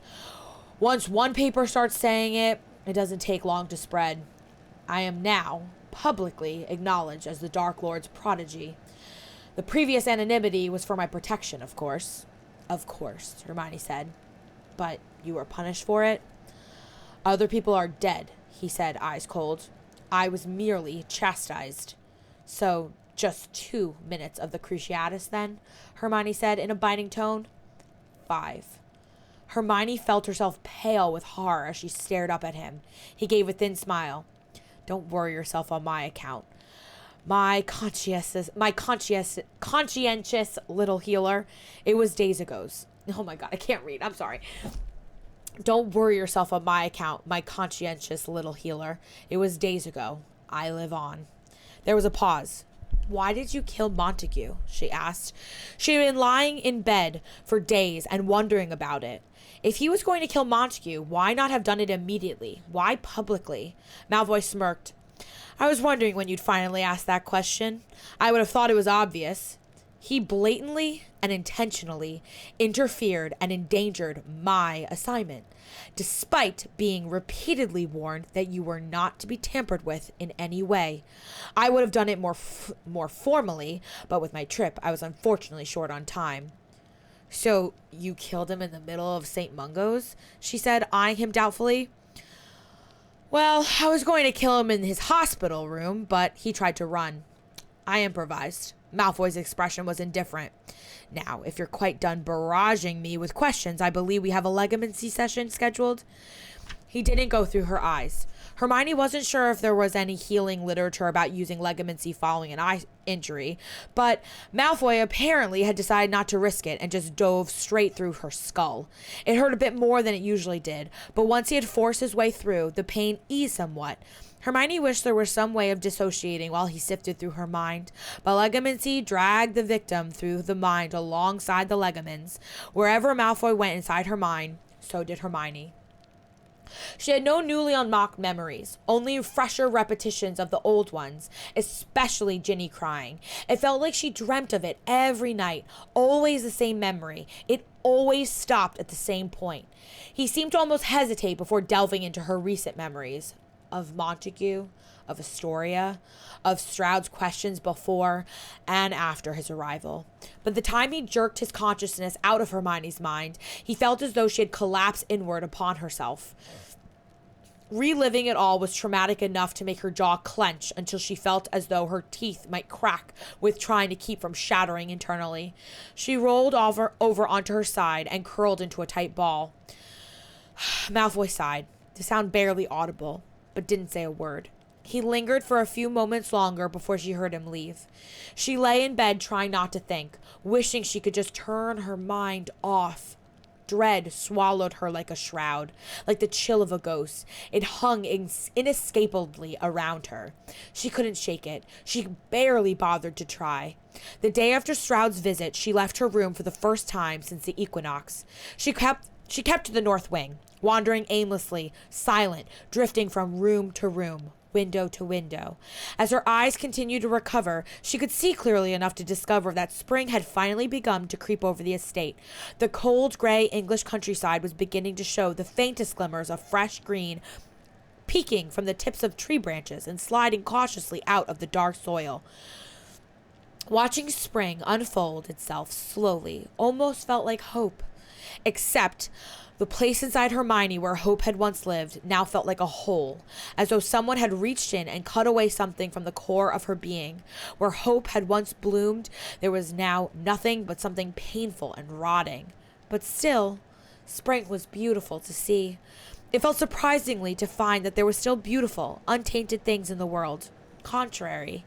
Once one paper starts saying it, it doesn't take long to spread. I am now publicly acknowledged as the Dark Lord's prodigy. The previous anonymity was for my protection, of course. Of course, Hermione said. But you were punished for it? Other people are dead, he said, eyes cold. I was merely chastised. So, just 2 minutes of the Cruciatus, then? Hermione said in a biting tone. 5. Hermione felt herself pale with horror as she stared up at him. He gave a thin smile. Don't worry yourself on my account. My conscientious little healer. It was days ago. Oh my god, I can't read. I'm sorry. Don't worry yourself on my account, my conscientious little healer. It was days ago. I live on. There was a pause. Why did you kill Montague? She asked. She had been lying in bed for days and wondering about it. If he was going to kill Montague, why not have done it immediately? Why publicly? Malfoy smirked. I was wondering when you'd finally ask that question. I would have thought it was obvious. He blatantly and intentionally interfered and endangered my assignment, despite being repeatedly warned that you were not to be tampered with in any way. I would have done it more formally, but with my trip, I was unfortunately short on time. So you killed him in the middle of St. Mungo's? She said, eyeing him doubtfully. Well, I was going to kill him in his hospital room, but he tried to run. I improvised. Malfoy's expression was indifferent. Now, if you're quite done barraging me with questions, I believe we have a legamancy session scheduled. He didn't go through her eyes. Hermione wasn't sure if there was any healing literature about using legamancy following an eye injury, but Malfoy apparently had decided not to risk it and just dove straight through her skull. It hurt a bit more than it usually did, but once he had forced his way through, the pain eased somewhat. Hermione wished there were some way of dissociating while he sifted through her mind, but legamancy dragged the victim through the mind alongside the legaments. Wherever Malfoy went inside her mind, so did Hermione. She had no newly unlocked memories, only fresher repetitions of the old ones, especially Ginny crying. It felt like she dreamt of it every night, always the same memory. It always stopped at the same point. He seemed to almost hesitate before delving into her recent memories. Of Montague, of Astoria, of Stroud's questions before and after his arrival. But the time he jerked his consciousness out of Hermione's mind, he felt as though she had collapsed inward upon herself. Reliving it all was traumatic enough to make her jaw clench until she felt as though her teeth might crack with trying to keep from shattering internally. She rolled over onto her side and curled into a tight ball. Malfoy sighed, the sound barely audible, but didn't say a word. He lingered for a few moments longer before she heard him leave. She lay in bed trying not to think, wishing she could just turn her mind off. Dread swallowed her like a shroud, like the chill of a ghost. It hung inescapably around her. She couldn't shake it. She barely bothered to try. The day after Stroud's visit, she left her room for the first time since the equinox. She kept to the north wing, wandering aimlessly, silent, drifting from room to room, window to window. As her eyes continued to recover, she could see clearly enough to discover that spring had finally begun to creep over the estate. The cold, gray English countryside was beginning to show the faintest glimmers of fresh green peeking from the tips of tree branches and sliding cautiously out of the dark soil. Watching spring unfold itself slowly almost felt like hope, except the place inside Hermione where hope had once lived now felt like a hole, as though someone had reached in and cut away something from the core of her being. Where hope had once bloomed, there was now nothing but something painful and rotting. But still, spring was beautiful to see. It felt surprisingly to find that there were still beautiful, untainted things in the world. Contrary.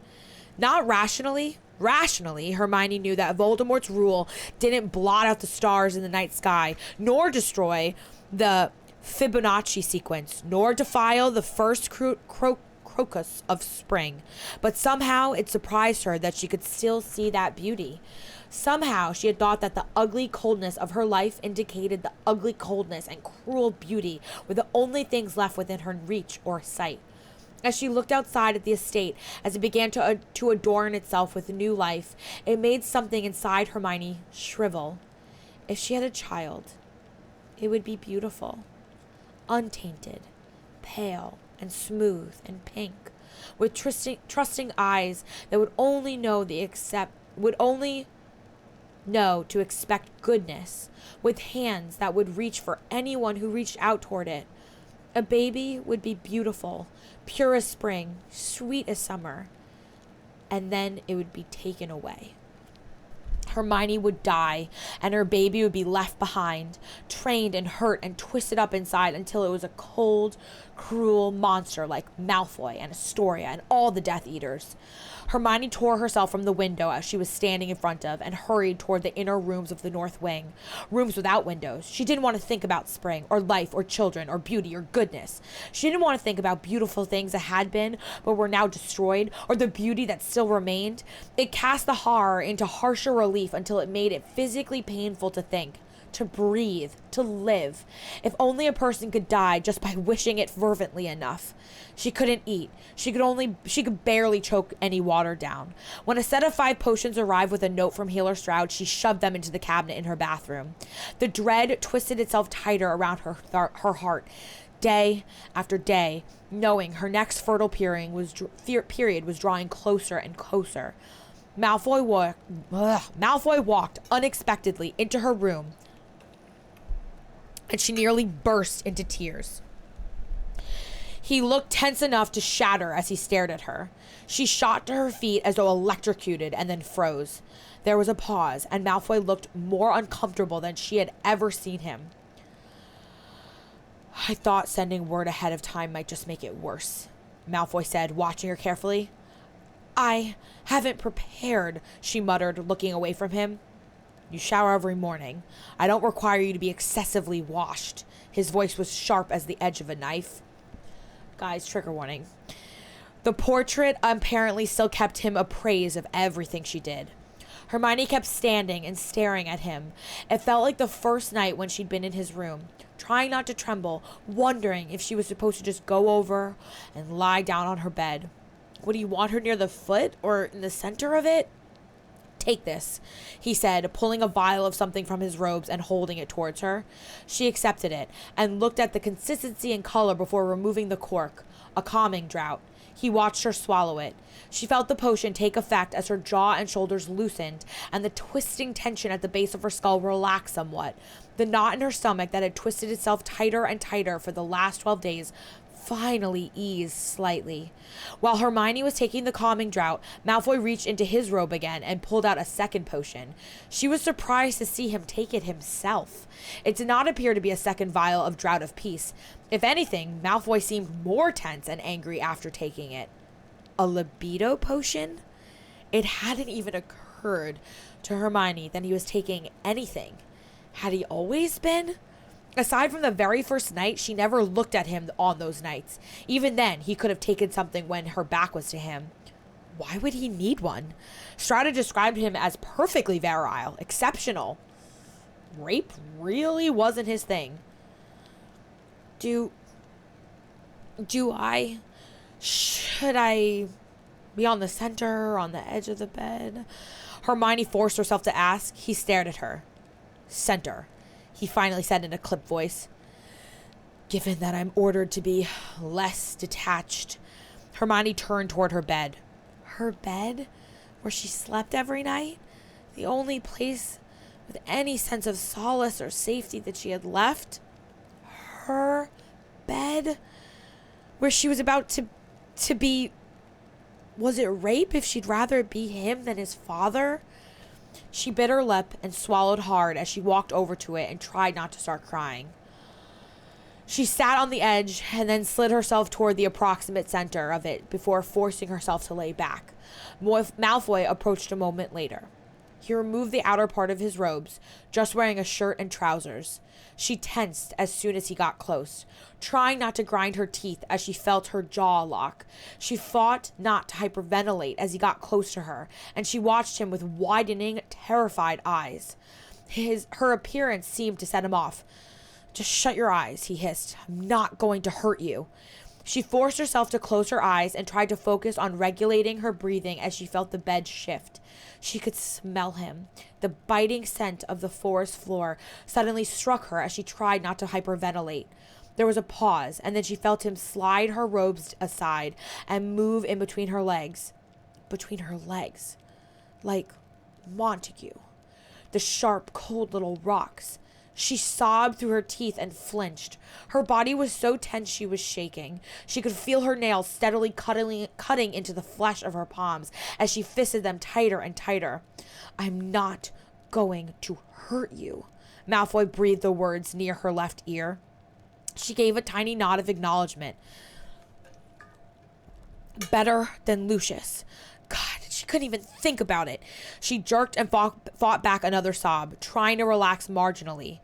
Not rationally. Rationally, Hermione knew that Voldemort's rule didn't blot out the stars in the night sky, nor destroy the Fibonacci sequence, nor defile the first crocus of spring. But somehow it surprised her that she could still see that beauty. Somehow she had thought that the ugly coldness of her life indicated the ugly coldness and cruel beauty were the only things left within her reach or sight. As she looked outside at the estate, as it began to adorn itself with new life, it made something inside Hermione shrivel. If she had a child, it would be beautiful, untainted, pale and smooth and pink, with trusting eyes that would only know to expect goodness, with hands that would reach for anyone who reached out toward it. A baby would be beautiful, pure as spring, sweet as summer, and then it would be taken away. Hermione would die, and her baby would be left behind, trained and hurt and twisted up inside until it was a cold, cruel monster like Malfoy and Astoria and all the Death Eaters. Hermione tore herself from the window as she was standing in front of and hurried toward the inner rooms of the North Wing, rooms without windows. She didn't want to think about spring or life or children or beauty or goodness. She didn't want to think about beautiful things that had been but were now destroyed, or the beauty that still remained. It cast the horror into harsher relief until it made it physically painful to think, to breathe, to live. If only a person could die just by wishing it fervently enough. She couldn't eat. She could barely choke any water down. When a set of 5 potions arrived with a note from Healer Stroud, she shoved them into the cabinet in her bathroom. The dread twisted itself tighter around her heart, day after day, knowing her next fertile period was drawing closer and closer. Malfoy walked unexpectedly into her room, and she nearly burst into tears. He looked tense enough to shatter as he stared at her. She shot to her feet as though electrocuted and then froze. There was a pause, and Malfoy looked more uncomfortable than she had ever seen him. I thought sending word ahead of time might just make it worse, Malfoy said, watching her carefully. I haven't prepared, she muttered, looking away from him. You shower every morning. I don't require you to be excessively washed. His voice was sharp as the edge of a knife. Guys, trigger warning. The portrait apparently still kept him appraised of everything she did. Hermione kept standing and staring at him. It felt like the first night when she'd been in his room, trying not to tremble, wondering if she was supposed to just go over and lie down on her bed. Would he want her near the foot or in the center of it? Take this, he said, pulling a vial of something from his robes and holding it towards her. She accepted it and looked at the consistency and color before removing the cork. A calming draught. He watched her swallow it. She felt the potion take effect as her jaw and shoulders loosened and the twisting tension at the base of her skull relaxed somewhat. The knot in her stomach that had twisted itself tighter and tighter for the last 12 days finally eased slightly. While Hermione was taking the calming draught, Malfoy reached into his robe again and pulled out a second potion. She was surprised to see him take it himself. It did not appear to be a second vial of Draught of Peace. If anything, Malfoy seemed more tense and angry after taking it. A libido potion? It hadn't even occurred to Hermione that he was taking anything Had he always been? Aside from the very first night, she never looked at him on those nights. Even then, he could have taken something when her back was to him. Why would he need one? Strata described him as perfectly virile, exceptional. Rape really wasn't his thing. Should I be on the center, on the edge of the bed? Hermione forced herself to ask. He stared at her. Center, he finally said in a clipped voice. Given that I'm ordered to be less detached. Hermione turned toward her bed. Her bed? Where she slept every night? The only place with any sense of solace or safety that she had left? Her bed? Where she was about to be... Was it rape if she'd rather it be him than his father? She bit her lip and swallowed hard as she walked over to it and tried not to start crying. She sat on the edge and then slid herself toward the approximate center of it before forcing herself to lay back. Malfoy approached a moment later. He removed the outer part of his robes, just wearing a shirt and trousers. She tensed as soon as he got close, trying not to grind her teeth as she felt her jaw lock. She fought not to hyperventilate as he got close to her, and she watched him with widening, terrified eyes. Her appearance seemed to set him off. Just shut your eyes, he hissed. I'm not going to hurt you. She forced herself to close her eyes and tried to focus on regulating her breathing as she felt the bed shift. She could smell him. The biting scent of the forest floor suddenly struck her as she tried not to hyperventilate. There was a pause, and then she felt him slide her robes aside and move in between her legs. Between her legs. Like Montague. The sharp, cold little rocks. She sobbed through her teeth and flinched. Her body was so tense she was shaking. She could feel her nails steadily cutting into the flesh of her palms as she fisted them tighter and tighter. I'm not going to hurt you. Malfoy breathed the words near her left ear. She gave a tiny nod of acknowledgement. Better than Lucius. God, she couldn't even think about it. She jerked and fought back another sob, trying to relax marginally.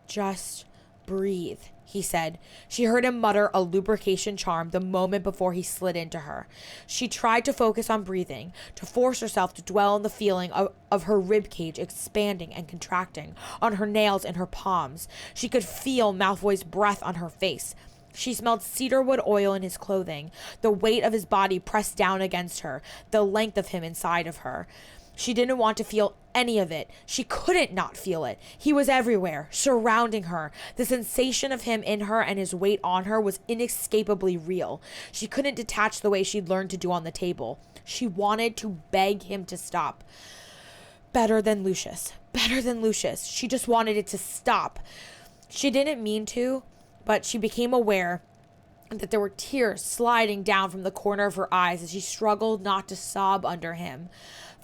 Just breathe, he said. She heard him mutter a lubrication charm the moment before he slid into her. She tried to focus on breathing, to force herself to dwell on the feeling of her ribcage expanding and contracting, on her nails and her palms. She could feel Malfoy's breath on her face. She smelled cedarwood oil in his clothing, the weight of his body pressed down against her, the length of him inside of her. She didn't want to feel any of it. She couldn't not feel it. He was everywhere, surrounding her. The sensation of him in her and his weight on her was inescapably real. She couldn't detach the way she'd learned to do on the table. She wanted to beg him to stop. Better than Lucius. Better than Lucius. She just wanted it to stop. She didn't mean to, but she became aware that there were tears sliding down from the corner of her eyes as she struggled not to sob under him.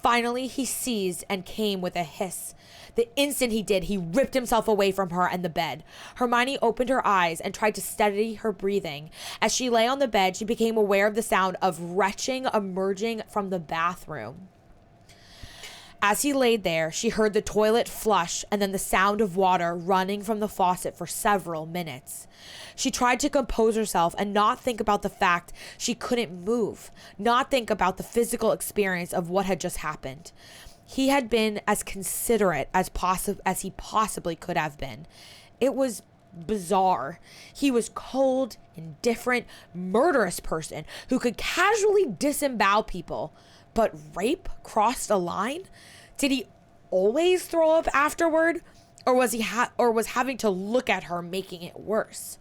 Finally, he seized and came with a hiss. The instant he did, he ripped himself away from her and the bed. Hermione opened her eyes and tried to steady her breathing. As she lay on the bed, she became aware of the sound of retching emerging from the bathroom. As he laid there, she heard the toilet flush and then the sound of water running from the faucet for several minutes. She tried to compose herself and not think about the fact she couldn't move, not think about the physical experience of what had just happened. He had been as considerate as he possibly could have been. It was bizarre. He was cold, indifferent, murderous person who could casually disembowel people. But rape crossed a line? Did he always throw up afterward? Or was having to look at her making it worse?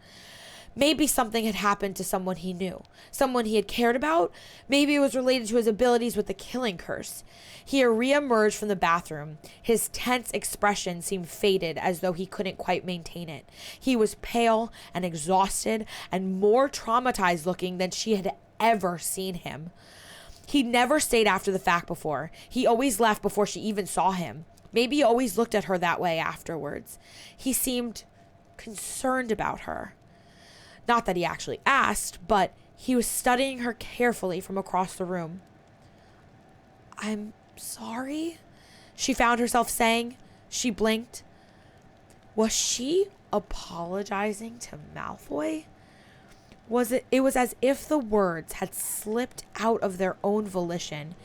Maybe something had happened to someone he knew, someone he had cared about. Maybe it was related to his abilities with the killing curse. He reemerged from the bathroom. His tense expression seemed faded, as though he couldn't quite maintain it. He was pale and exhausted and more traumatized looking than she had ever seen him. He'd never stayed after the fact before. He always left before she even saw him. Maybe he always looked at her that way afterwards. He seemed concerned about her. Not that he actually asked, but he was studying her carefully from across the room. I'm sorry, she found herself saying. She blinked. Was she apologizing to Malfoy? It was as if the words had slipped out of their own volition.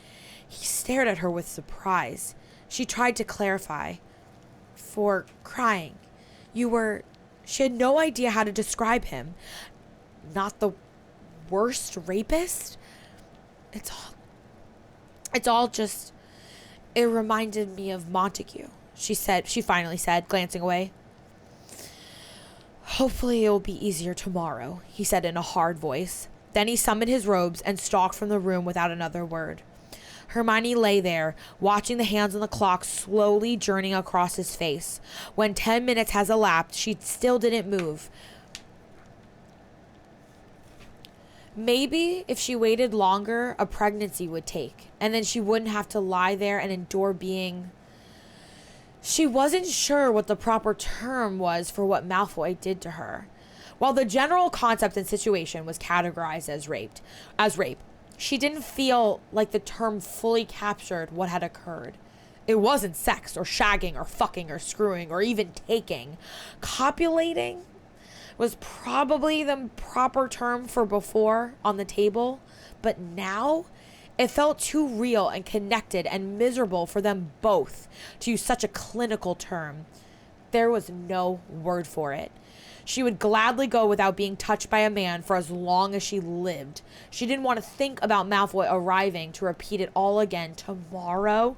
He stared at her with surprise. She tried to clarify. For crying. She had no idea how to describe him. Not the worst rapist? It's all just, it reminded me of Montague, she finally said, glancing away. Hopefully it will be easier tomorrow, he said in a hard voice. Then he summoned his robes and stalked from the room without another word. Hermione lay there, watching the hands on the clock slowly journeying across his face. When 10 minutes has elapsed, she still didn't move. Maybe if she waited longer, a pregnancy would take, and then she wouldn't have to lie there and endure being... She wasn't sure what the proper term was for what Malfoy did to her. While the general concept and situation was categorized as rape, she didn't feel like the term fully captured what had occurred. It wasn't sex or shagging or fucking or screwing or even taking. Copulating was probably the proper term for before on the table, but now it felt too real and connected and miserable for them both to use such a clinical term. There was no word for it. She would gladly go without being touched by a man for as long as she lived. She didn't want to think about Malfoy arriving to repeat it all again tomorrow.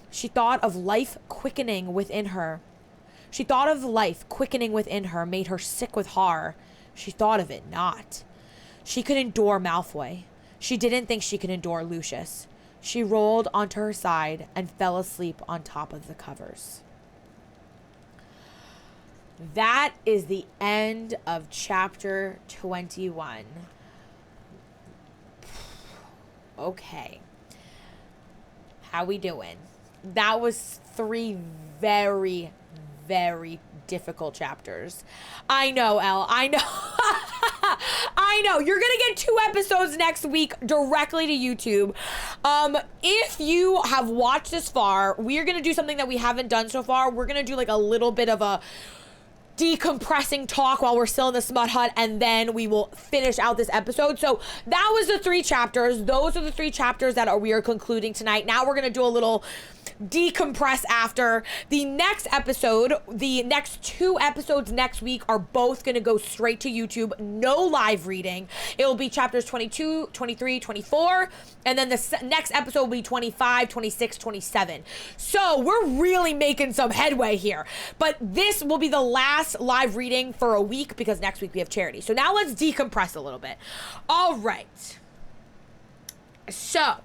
She thought of life quickening within her. Made her sick with horror. She thought of it not. She could endure Malfoy. She didn't think she could endure Lucius. She rolled onto her side and fell asleep on top of the covers. That is the end of chapter 21. Okay. How we doing? That was 3 very, very difficult chapters. I know, Elle. I know. I know. You're going to get 2 episodes next week directly to YouTube. If you have watched this far, we are going to do something that we haven't done so far. We're going to do like a little bit of a decompressing talk while we're still in the smut hut, and then we will finish out this episode. So that was the 3 chapters. Those are the 3 chapters that we are concluding tonight. Now we're going to do a little decompress after. The next episode, the next 2 episodes next week are both going to go straight to YouTube. No live reading. It will be chapters 22, 23, 24, and then the next episode will be 25, 26, 27. So we're really making some headway here. But this will be the last live reading for a week because next week we have charity. So now let's decompress a little bit. All right. So,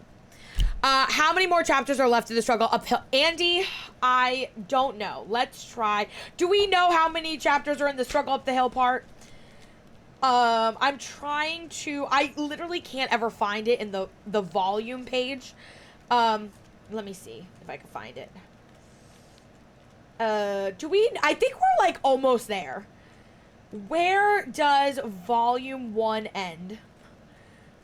how many more chapters are left in the struggle uphill? Andy, I don't know. Let's try. Do we know how many chapters are in the struggle up the hill part? I'm trying to, I literally can't ever find it in the volume page. Let me see if I can find it. I think we're like almost there. Where does volume 1 end?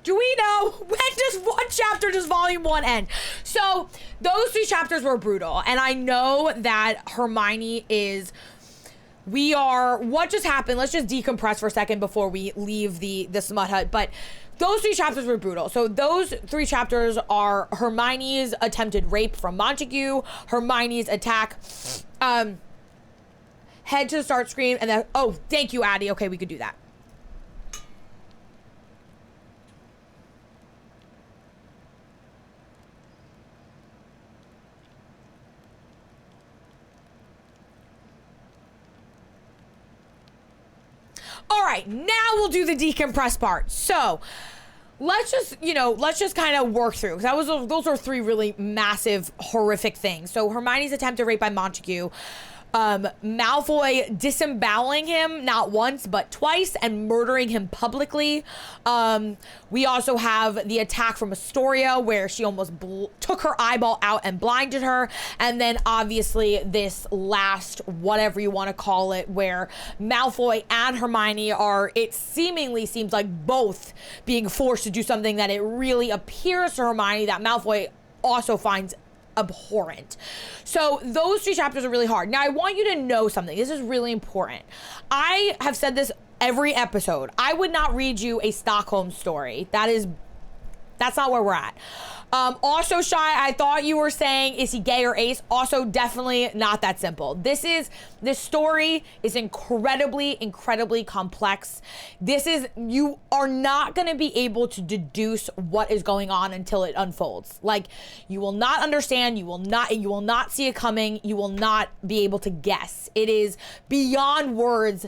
Do we know? What chapter does volume 1 end? So those 3 chapters were brutal. And I know that Hermione is, what just happened? Let's just decompress for a second before we leave the smut hut. But those 3 chapters were brutal. So those 3 chapters are Hermione's attempted rape from Montague, Hermione's attack, head to the start screen, and then, oh, thank you, Addie. Okay, we could do that. All right, now we'll do the decompress part. So let's just kind of work through. Those are 3 really massive, horrific things. So Hermione's attempted rape by Montague. Malfoy disemboweling him not once but twice and murdering him publicly. We also have the attack from Astoria where she almost took her eyeball out and blinded her, and then obviously this last, whatever you want to call it, where Malfoy and Hermione it seemingly seems like both being forced to do something that it really appears to Hermione that Malfoy also finds abhorrent. So those 3 chapters are really hard. Now I want you to know something. This is really important. I have said this every episode. I would not read you a Stockholm story. That's not where we're at. Also, Shy, I thought you were saying, is he gay or ace? Also, definitely not that simple. This story is incredibly, incredibly complex. You are not going to be able to deduce what is going on until it unfolds. Like, you will not understand. You will not see it coming. You will not be able to guess. It is beyond words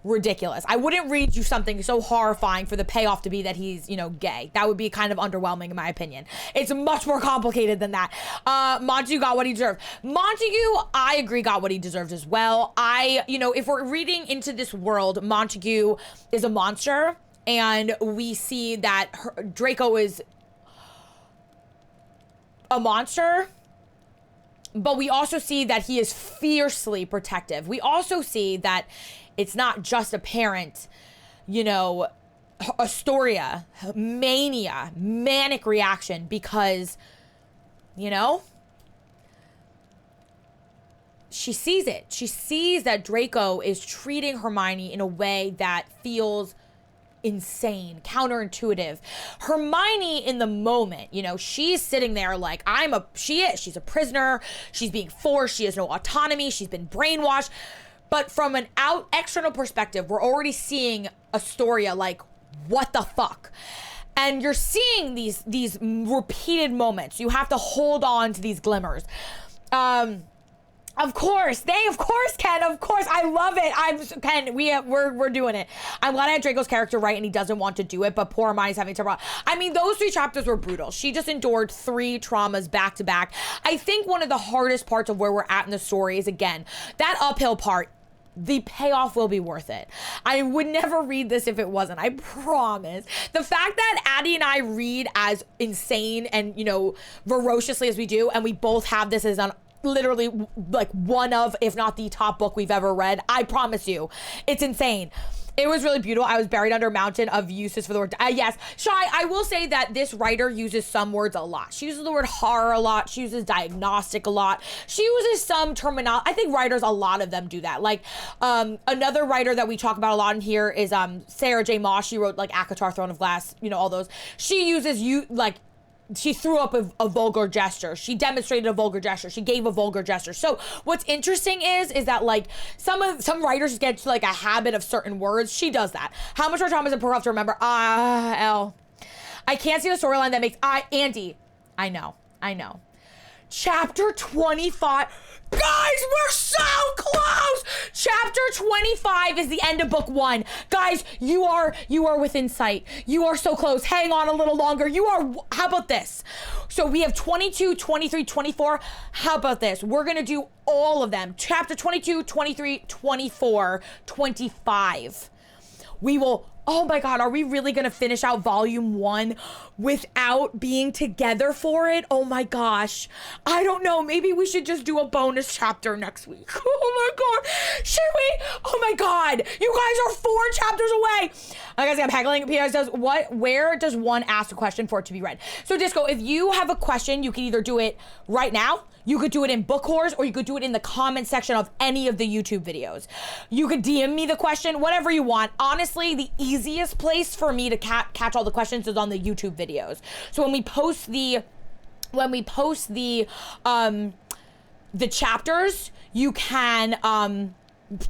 ridiculous. I wouldn't read you something so horrifying for the payoff to be that he's, gay. That would be kind of underwhelming in my opinion. It's much more complicated than that. Montague got what he deserved. Montague, I agree, got what he deserved as well. If we're reading into this world, Montague is a monster, and we see that Draco is a monster, but we also see that he is fiercely protective. We also see that it's not just apparent, Astoria, mania, manic reaction, because, she sees it. She sees that Draco is treating Hermione in a way that feels insane, counterintuitive. Hermione in the moment, she's sitting there like, she's a prisoner. She's being forced. She has no autonomy. She's been brainwashed. But from an external perspective, we're already seeing Astoria like, what the fuck? And you're seeing these repeated moments. You have to hold on to these glimmers. Of course, Ken, of course, I love it. Ken, we're doing it. I'm glad I had Draco's character right, and he doesn't want to do it, but poor Hermione's having to. I mean, those 3 chapters were brutal. She just endured 3 traumas back to back. I think one of the hardest parts of where we're at in the story is, again, that uphill part. The payoff will be worth it. I would never read this if it wasn't. I promise. The fact that Addie and I read as insane and, ferociously as we do, and we both have this as literally like one of, if not the top book we've ever read. I promise you, it's insane. It was really beautiful. I was buried under a mountain of uses for the word. Yes, Shy, I will say that this writer uses some words a lot. She uses the word horror a lot. She uses diagnostic a lot. She uses some terminology. I think writers, a lot of them do that. Like, another writer that we talk about a lot in here is Sarah J. Maas. She wrote like ACOTAR, Throne of Glass, all those. She uses she threw up a vulgar gesture. She demonstrated a vulgar gesture. She gave a vulgar gesture. So what's interesting is that like some writers get to like a habit of certain words. She does that. How much more time is it per to remember? I can't see the storyline that makes Andy. I know. Chapter 25. Guys, we're so close. Chapter 25 is the end of book 1. Guys, you are within sight. You are so close. Hang on a little longer. How about this? So we have 22, 23, 24. How about this? We're going to do all of them. Chapter 22, 23, 24, 25. We will. Oh my God, are we really gonna finish out volume 1 without being together for it? Oh my gosh. I don't know. Maybe we should just do a bonus chapter next week. Oh my God. Should we? Oh my God. You guys are 4 chapters away. Like I said, I'm haggling. PS does what? Where does one ask a question for it to be read? So Disco, if you have a question, you can either do it right now. You could do it in Book Whores, or you could do it in the comment section of any of the YouTube videos. You could DM me the question, whatever you want. Honestly, the easiest place for me to catch all the questions is on the YouTube videos. So when we post the chapters, you can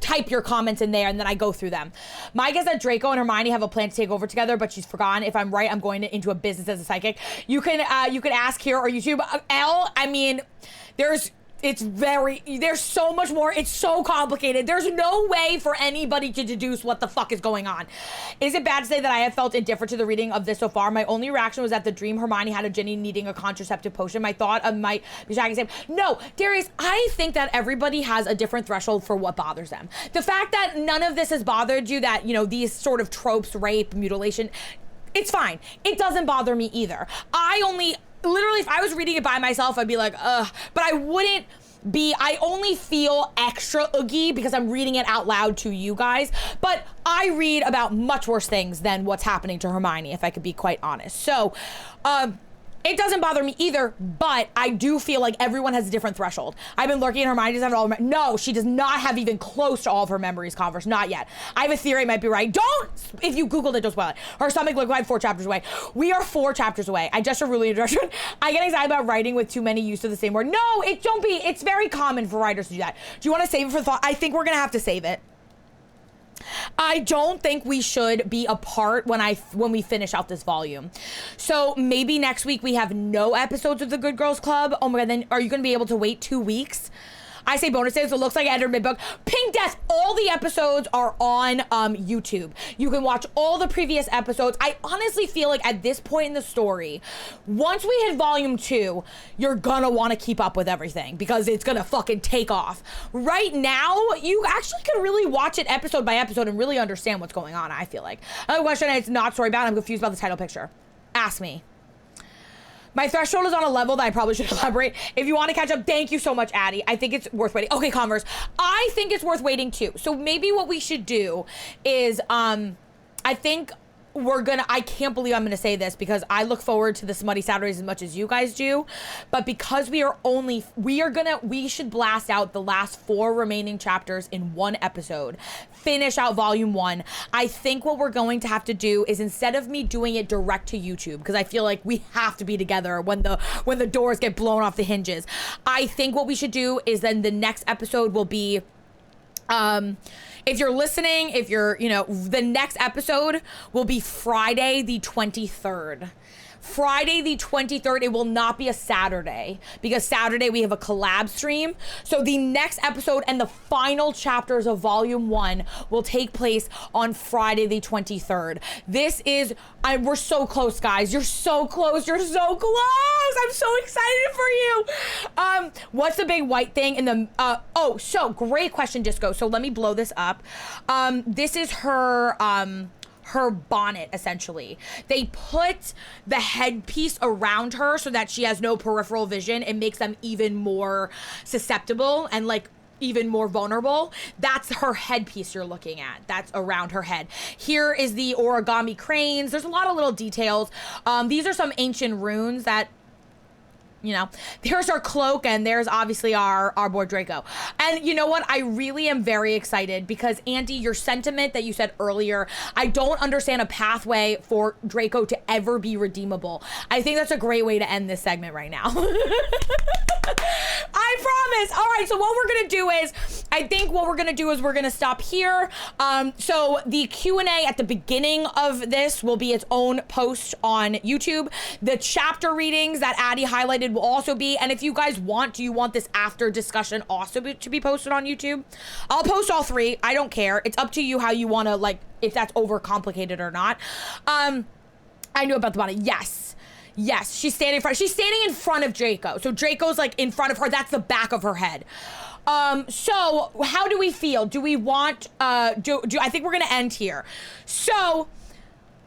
type your comments in there, and then I go through them. My guess that Draco and Hermione have a plan to take over together, but she's forgotten. If I'm right, I'm going into a business as a psychic. You can ask here or YouTube. I mean, there's so much more. It's so complicated. There's no way for anybody to deduce what the fuck is going on. Is it bad to say that I have felt indifferent to the reading of this so far? My only reaction was that the dream Hermione had of Ginny needing a contraceptive potion. My thought of might be shagging same. No, Darius, I think that everybody has a different threshold for what bothers them. The fact that none of this has bothered you, that, these sort of tropes, rape, mutilation, it's fine. It doesn't bother me either. Literally, if I was reading it by myself, I'd be like, ugh, but I only feel extra oogie because I'm reading it out loud to you guys, but I read about much worse things than what's happening to Hermione, if I could be quite honest. So, It doesn't bother me either, but I do feel like everyone has a different threshold. I've been lurking in Hermione doesn't have all her no, she does not have even close to all of her memories, Converse, not yet. I have a theory, it might be right. Don't, if you Googled it, don't spoil it. Her stomach liquefied 4 chapters away. We are 4 chapters away. I just really direction. I get excited about writing with too many use of the same word. No, it don't be, it's very common for writers to do that. Do you want to save it for thought? I think we're gonna have to save it. I don't think we should be apart when we finish out this volume. So maybe next week we have no episodes of the Good Girls Club. Oh my God, then are you gonna be able to wait 2 weeks? I say bonus days, so it looks like I entered mid-book. Pink Death, all the episodes are on YouTube. You can watch all the previous episodes. I honestly feel like at this point in the story, once we hit volume 2, you're gonna wanna keep up with everything because it's gonna fucking take off. Right now, you actually can really watch it episode by episode and really understand what's going on, I feel like. Another question, it's not story bound, I'm confused about the title picture. Ask me. My threshold is on a level that I probably should elaborate. If you want to catch up, thank you so much, Addie. I think it's worth waiting. Okay, Converse. I think it's worth waiting too. So maybe what we should do is, I think I can't believe I'm gonna say this because I look forward to the Smutty Saturdays as much as you guys do, but because we should blast out the last 4 remaining chapters in 1 episode, finish out volume 1. I think what we're going to have to do is instead of me doing it direct to YouTube, because I feel like we have to be together when the doors get blown off the hinges. I think what we should do is then the next episode will be, if you're listening, the next episode will be Friday the 23rd. Friday the 23rd, it will not be a Saturday because Saturday we have a collab stream. So the next episode and the final chapters of volume 1 will take place on Friday the 23rd. We're so close, guys. You're so close. You're so close. I'm so excited for you. What's the big white thing in the, so great question, Disco. So let me blow this up. This is her bonnet, essentially. They put the headpiece around her so that she has no peripheral vision. It makes them even more susceptible and like even more vulnerable. That's her headpiece you're looking at. That's around her head. Here is the origami cranes. There's a lot of little details. These are some ancient runes that, there's our cloak and there's obviously our boy Draco. And you know what? I really am very excited because Andy, your sentiment that you said earlier, I don't understand a pathway for Draco to ever be redeemable. I think that's a great way to end this segment right now. I promise. All right, so what we're gonna do is, we're gonna stop here. So the Q&A at the beginning of this will be its own post on YouTube. The chapter readings that Addie highlighted will also be, and if you guys do you want this after discussion also to be posted on YouTube? I'll post all 3. I don't care. It's up to you how you want to, if that's overcomplicated or not. I knew about the bonnet. Yes, she's standing in front of Draco. So Draco's in front of her. That's the back of her head. So how do we feel? Do we want, I think we're gonna end here. So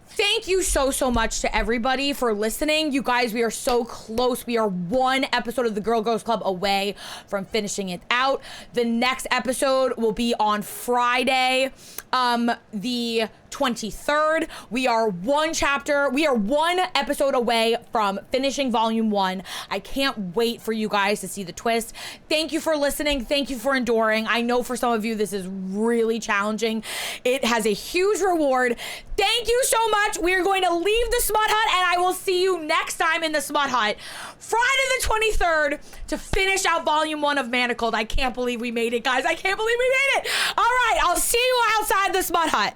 thank you so much to everybody for listening. You guys, we are so close. We are 1 episode of the Girl Girls Club away from finishing it out. The next episode will be on Friday, the 23rd. We are 1 episode away from finishing volume 1. I can't wait for you guys to see the twist. Thank you for listening. Thank you for enduring. I know for some of you this is really challenging. It has a huge reward. Thank you so much. We are going to leave the Smut Hut and I will see you next time in the Smut Hut. Friday the 23rd to finish out volume 1 of Manacled. I can't believe we made it, guys. I can't believe we made it. All right, I'll see you outside the Smut Hut.